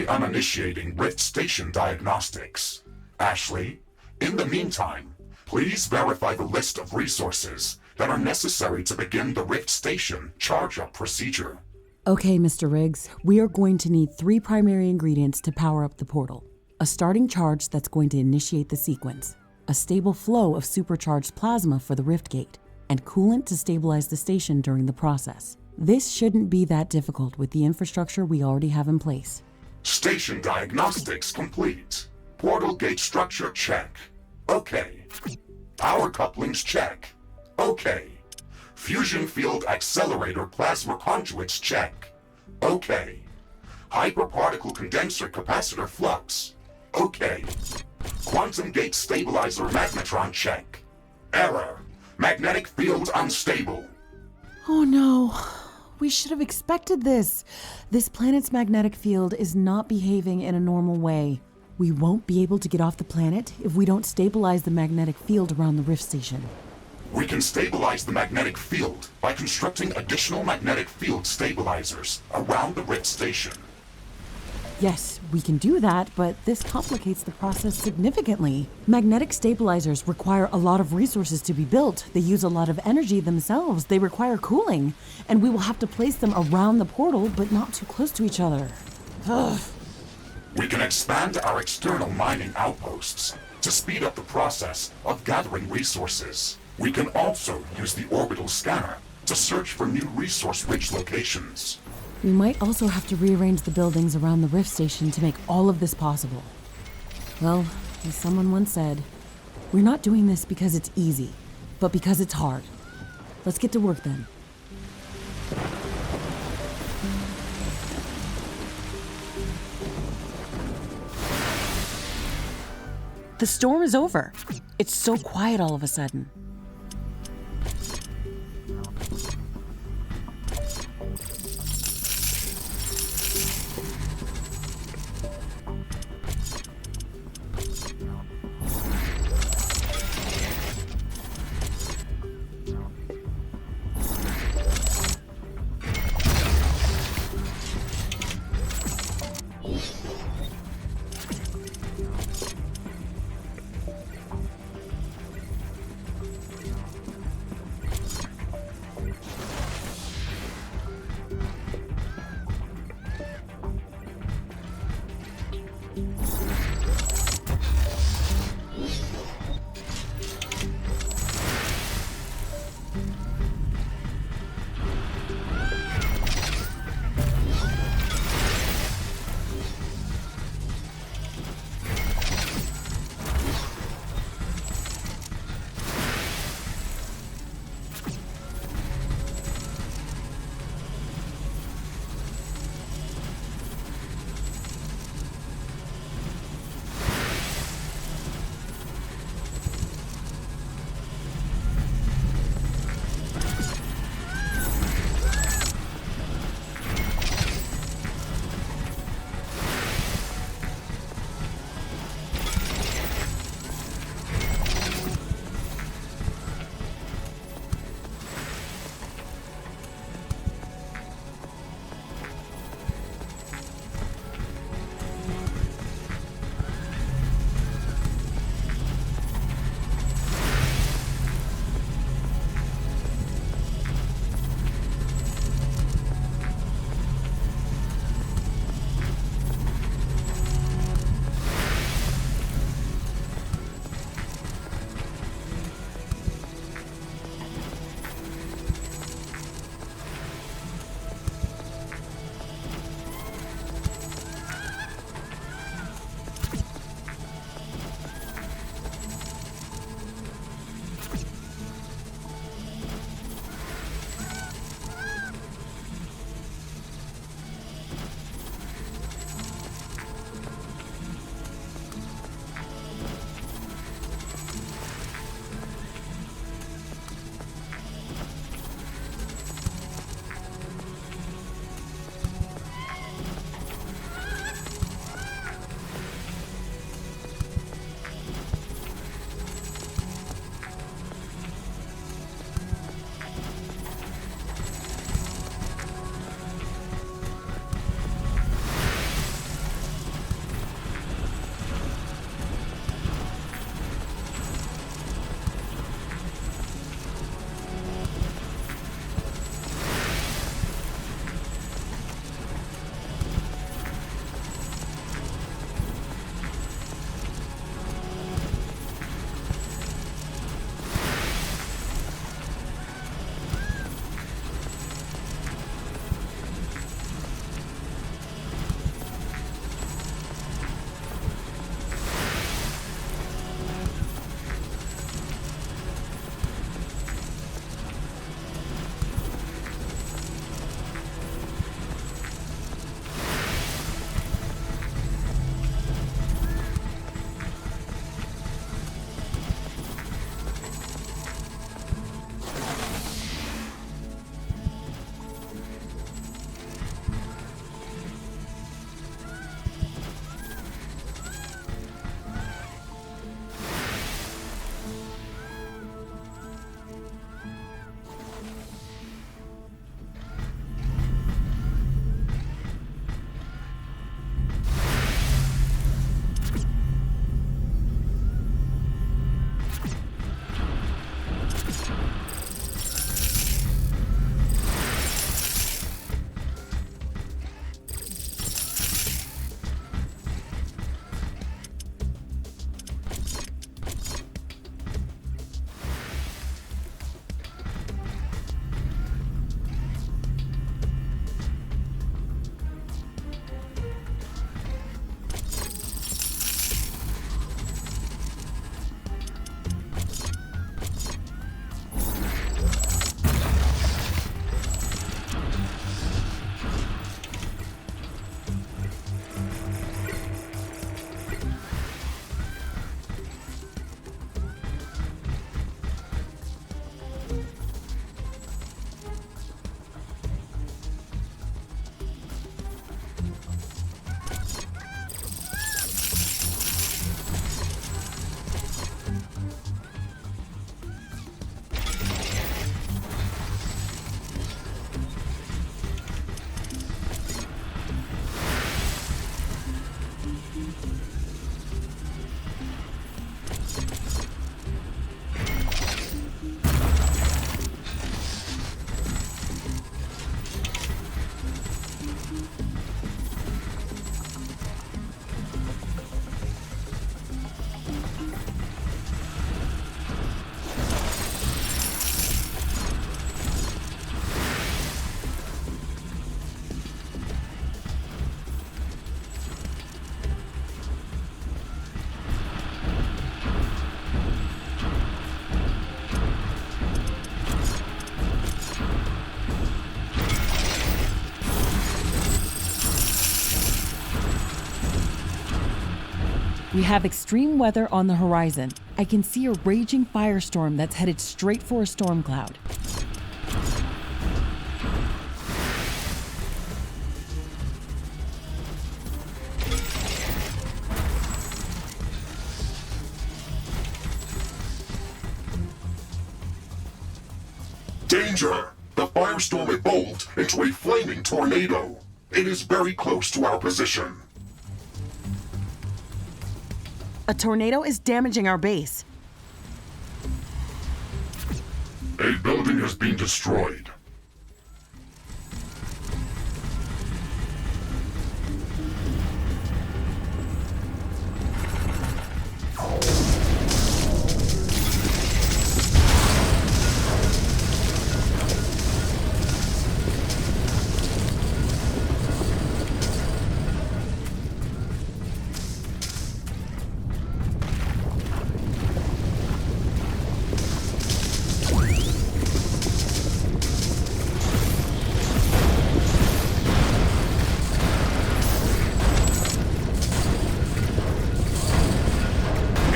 I am initiating Rift Station diagnostics. Ashley, in the meantime, please verify the list of resources that are necessary to begin the Rift Station charge-up procedure. Okay, Mr. Riggs, we are going to need 3 primary ingredients to power up the portal. A starting charge that's going to initiate the sequence, a stable flow of supercharged plasma for the rift gate, and coolant to stabilize the station during the process. This shouldn't be that difficult with the infrastructure we already have in place. Station diagnostics complete. Portal gate structure check. Okay. Power couplings check. Okay. Fusion field accelerator plasma conduits check. Okay. Hyperparticle condenser capacitor flux. Okay. Quantum gate stabilizer magnetron check. Error. Magnetic field unstable. Oh no, we should have expected this. This planet's magnetic field is not behaving in a normal way. We won't be able to get off the planet if we don't stabilize the magnetic field around the rift station. We can stabilize the magnetic field by constructing additional magnetic field stabilizers around the Rift Station. Yes, we can do that, but this complicates the process significantly. Magnetic stabilizers require a lot of resources to be built. They use a lot of energy themselves. They require cooling. And we will have to place them around the portal, but not too close to each other. Ugh. We can expand our external mining outposts to speed up the process of gathering resources. We can also use the orbital scanner to search for new resource-rich locations. We might also have to rearrange the buildings around the rift station to make all of this possible. Well, as someone once said, we're not doing this because it's easy, but because it's hard. Let's get to work then. The storm is over. It's so quiet all of a sudden. We have extreme weather on the horizon. I can see a raging firestorm that's headed straight for a storm cloud. Danger! The firestorm evolved into a flaming tornado. It is very close to our position. A tornado is damaging our base. A building has been destroyed.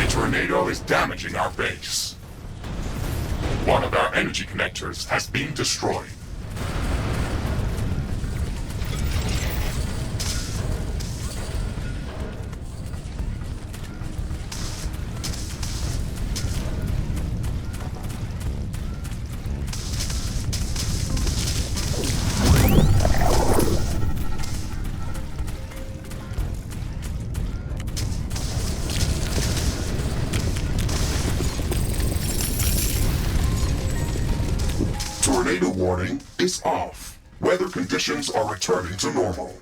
Tornado is damaging our base. One of our energy connectors has been destroyed. Tornado warning is off. Weather conditions are returning to normal.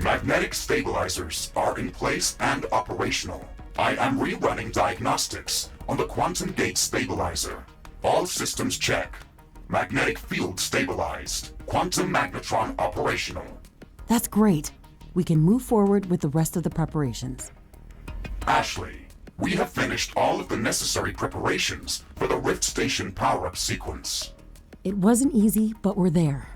Magnetic stabilizers are in place and operational. I am rerunning diagnostics on the quantum gate stabilizer. All systems check. Magnetic field stabilized. Quantum magnetron operational. That's great. We can move forward with the rest of the preparations. Ashley, we have finished all of the necessary preparations for the Rift Station power-up sequence. It wasn't easy, but we're there.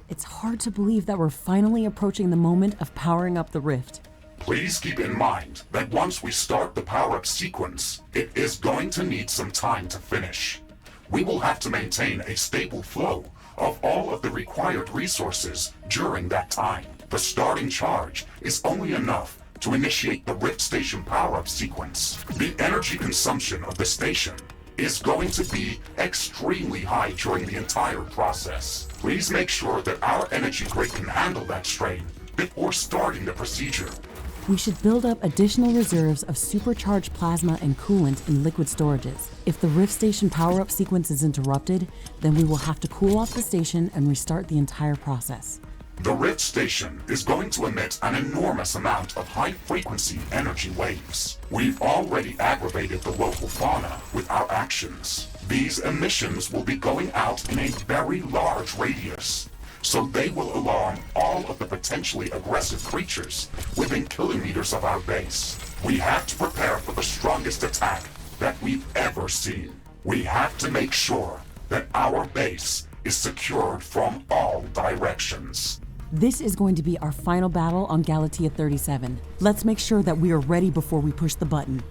It's hard to believe that we're finally approaching the moment of powering up the Rift. Please keep in mind that once we start the power-up sequence, it is going to need some time to finish. We will have to maintain a stable flow of all of the required resources during that time. The starting charge is only enough to initiate the Rift Station power-up sequence. The energy consumption of the station is going to be extremely high during the entire process. Please make sure that our energy grid can handle that strain before starting the procedure. We should build up additional reserves of supercharged plasma and coolant in liquid storages. If the Rift Station power-up sequence is interrupted, then we will have to cool off the station and restart the entire process. The Rift Station is going to emit an enormous amount of high-frequency energy waves. We've already aggravated the local fauna with our actions. These emissions will be going out in a very large radius, so they will alarm all of the potentially aggressive creatures within kilometers of our base. We have to prepare for the strongest attack that we've ever seen. We have to make sure that our base is secured from all directions. This is going to be our final battle on Galatea 37. Let's make sure that we are ready before we push the button.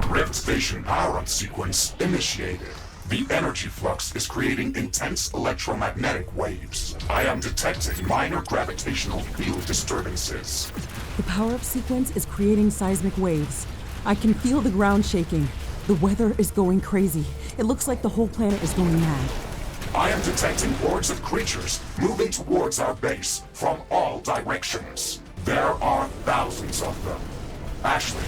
Rift Station power-up sequence initiated. The energy flux is creating intense electromagnetic waves. I am detecting minor gravitational field disturbances. The power-up sequence is creating seismic waves. I can feel the ground shaking. The weather is going crazy. It looks like the whole planet is going mad. I am detecting hordes of creatures moving towards our base from all directions. There are thousands of them. Ashley,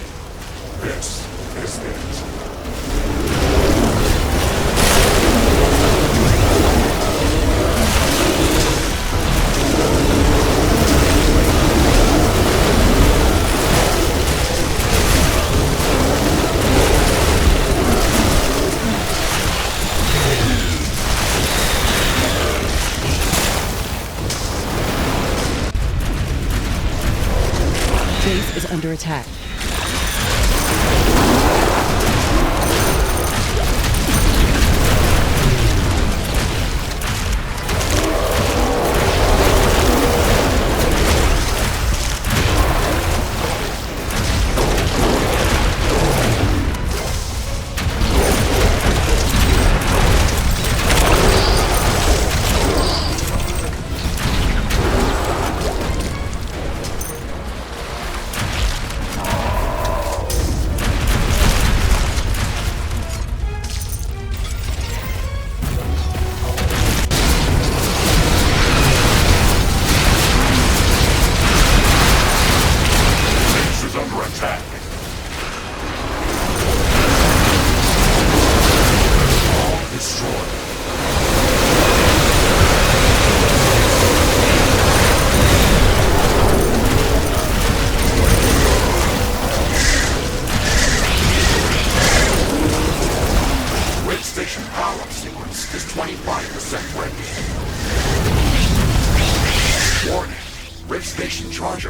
this is it. Base is under attack.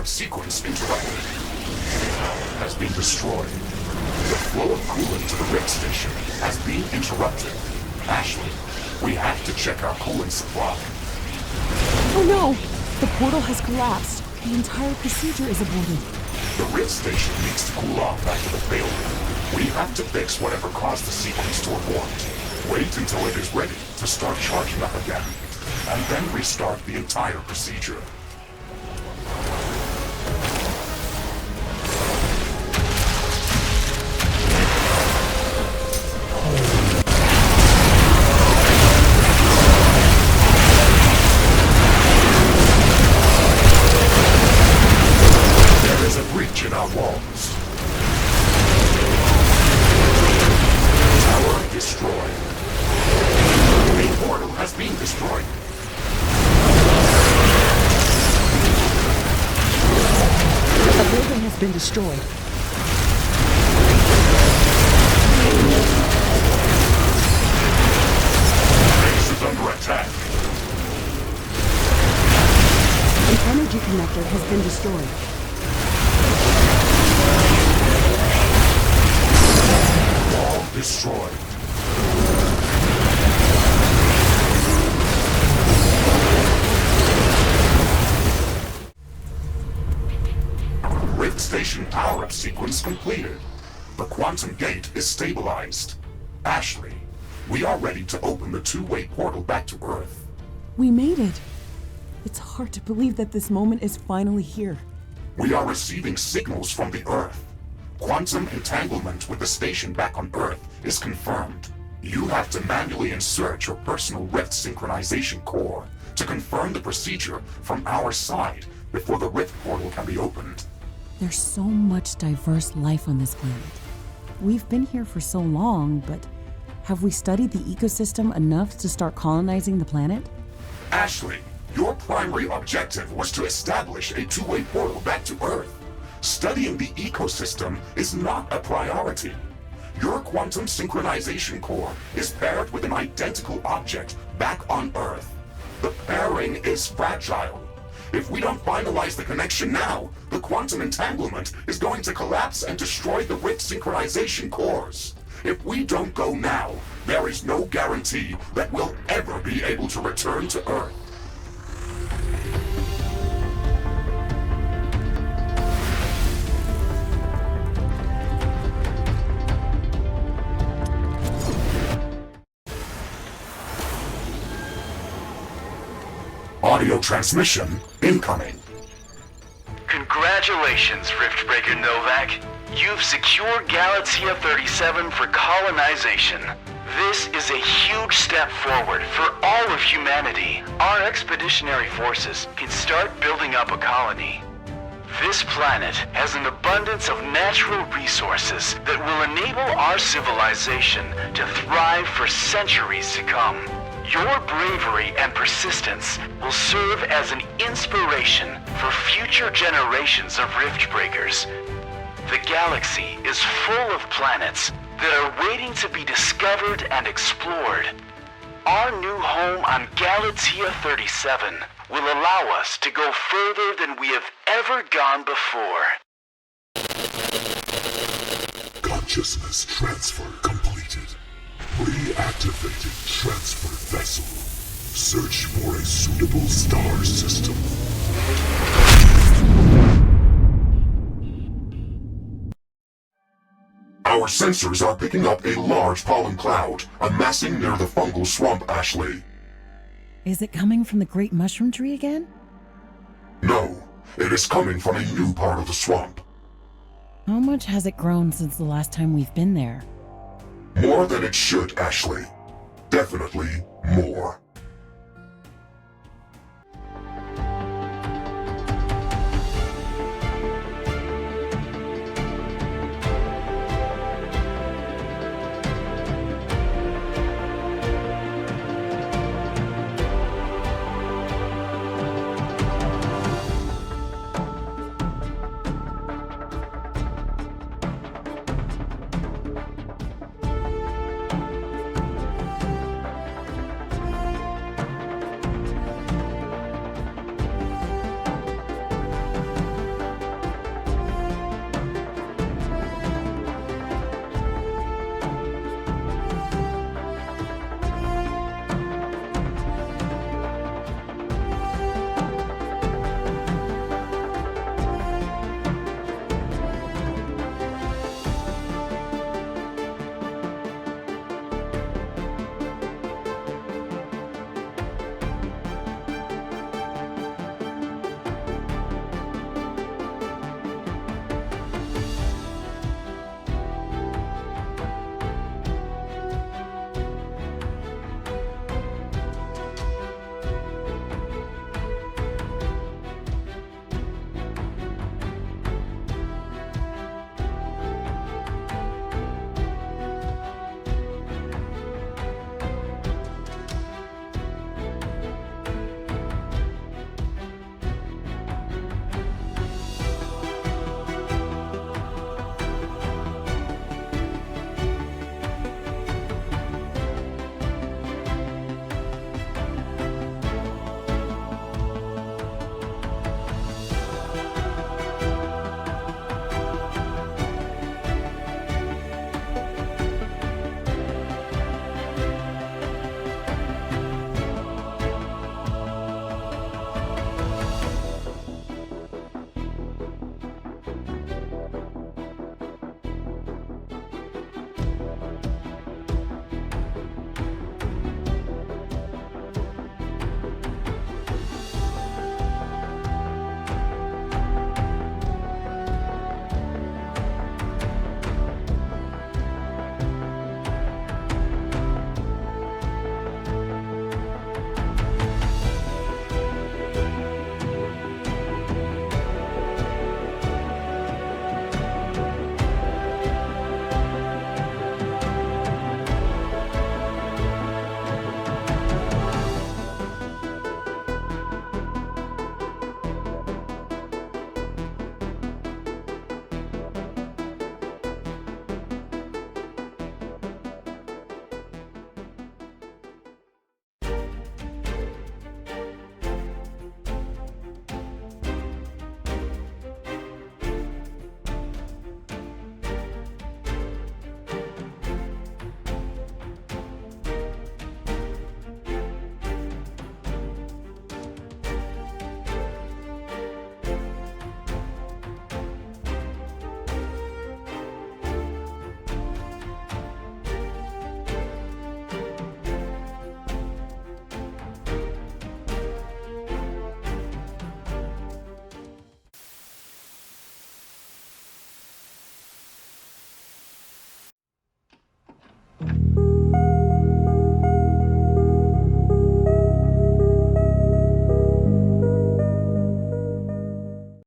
Sequence interrupted. Has been destroyed. The flow of coolant to the Rift Station has been interrupted. Ashley, we have to check our coolant supply. Oh no! The portal has collapsed. The entire procedure is aborted. The Rift Station needs to cool off after the failure. We have to fix whatever caused the sequence to abort. Wait until it is ready to start charging up again, and then restart the entire procedure. In our walls. Tower destroyed. A portal has been destroyed. A building has been destroyed. Base is under attack. An energy connector has been destroyed. Wall destroyed. Rift Station power-up sequence completed. The quantum gate is stabilized. Ashley, we are ready to open the two-way portal back to Earth. We made it. It's hard to believe that this moment is finally here. We are receiving signals from the Earth. Quantum entanglement with the station back on Earth is confirmed. You have to manually insert your personal Rift synchronization core to confirm the procedure from our side before the Rift portal can be opened. There's so much diverse life on this planet. We've been here for so long, but have we studied the ecosystem enough to start colonizing the planet? Ashley, Your primary objective was to establish a two-way portal back to Earth. Studying the ecosystem is not a priority. Your quantum synchronization core is paired with an identical object back on Earth. The pairing is fragile. If we don't finalize the connection now, the quantum entanglement is going to collapse and destroy the rift synchronization cores. If we don't go now, there is no guarantee that we'll ever be able to return to Earth. Audio transmission incoming. Congratulations, Riftbreaker Novak. You've secured Galaxia 37 for colonization. This is a huge step forward for all of humanity. Our expeditionary forces can start building up a colony. This planet has an abundance of natural resources that will enable our civilization to thrive for centuries to come. Your bravery and persistence will serve as an inspiration for future generations of Riftbreakers. The galaxy is full of planets that are waiting to be discovered and explored. Our new home on Galaxia 37 will allow us to go further than we have ever gone before. Consciousness transfer completed. Reactivated transfer vessel. Search for a suitable star system. Our sensors are picking up a large pollen cloud amassing near the fungal swamp, Ashley. Is it coming from the great mushroom tree again? No, it is coming from a new part of the swamp. How much has it grown since the last time we've been there? More than it should, Ashley. Definitely more.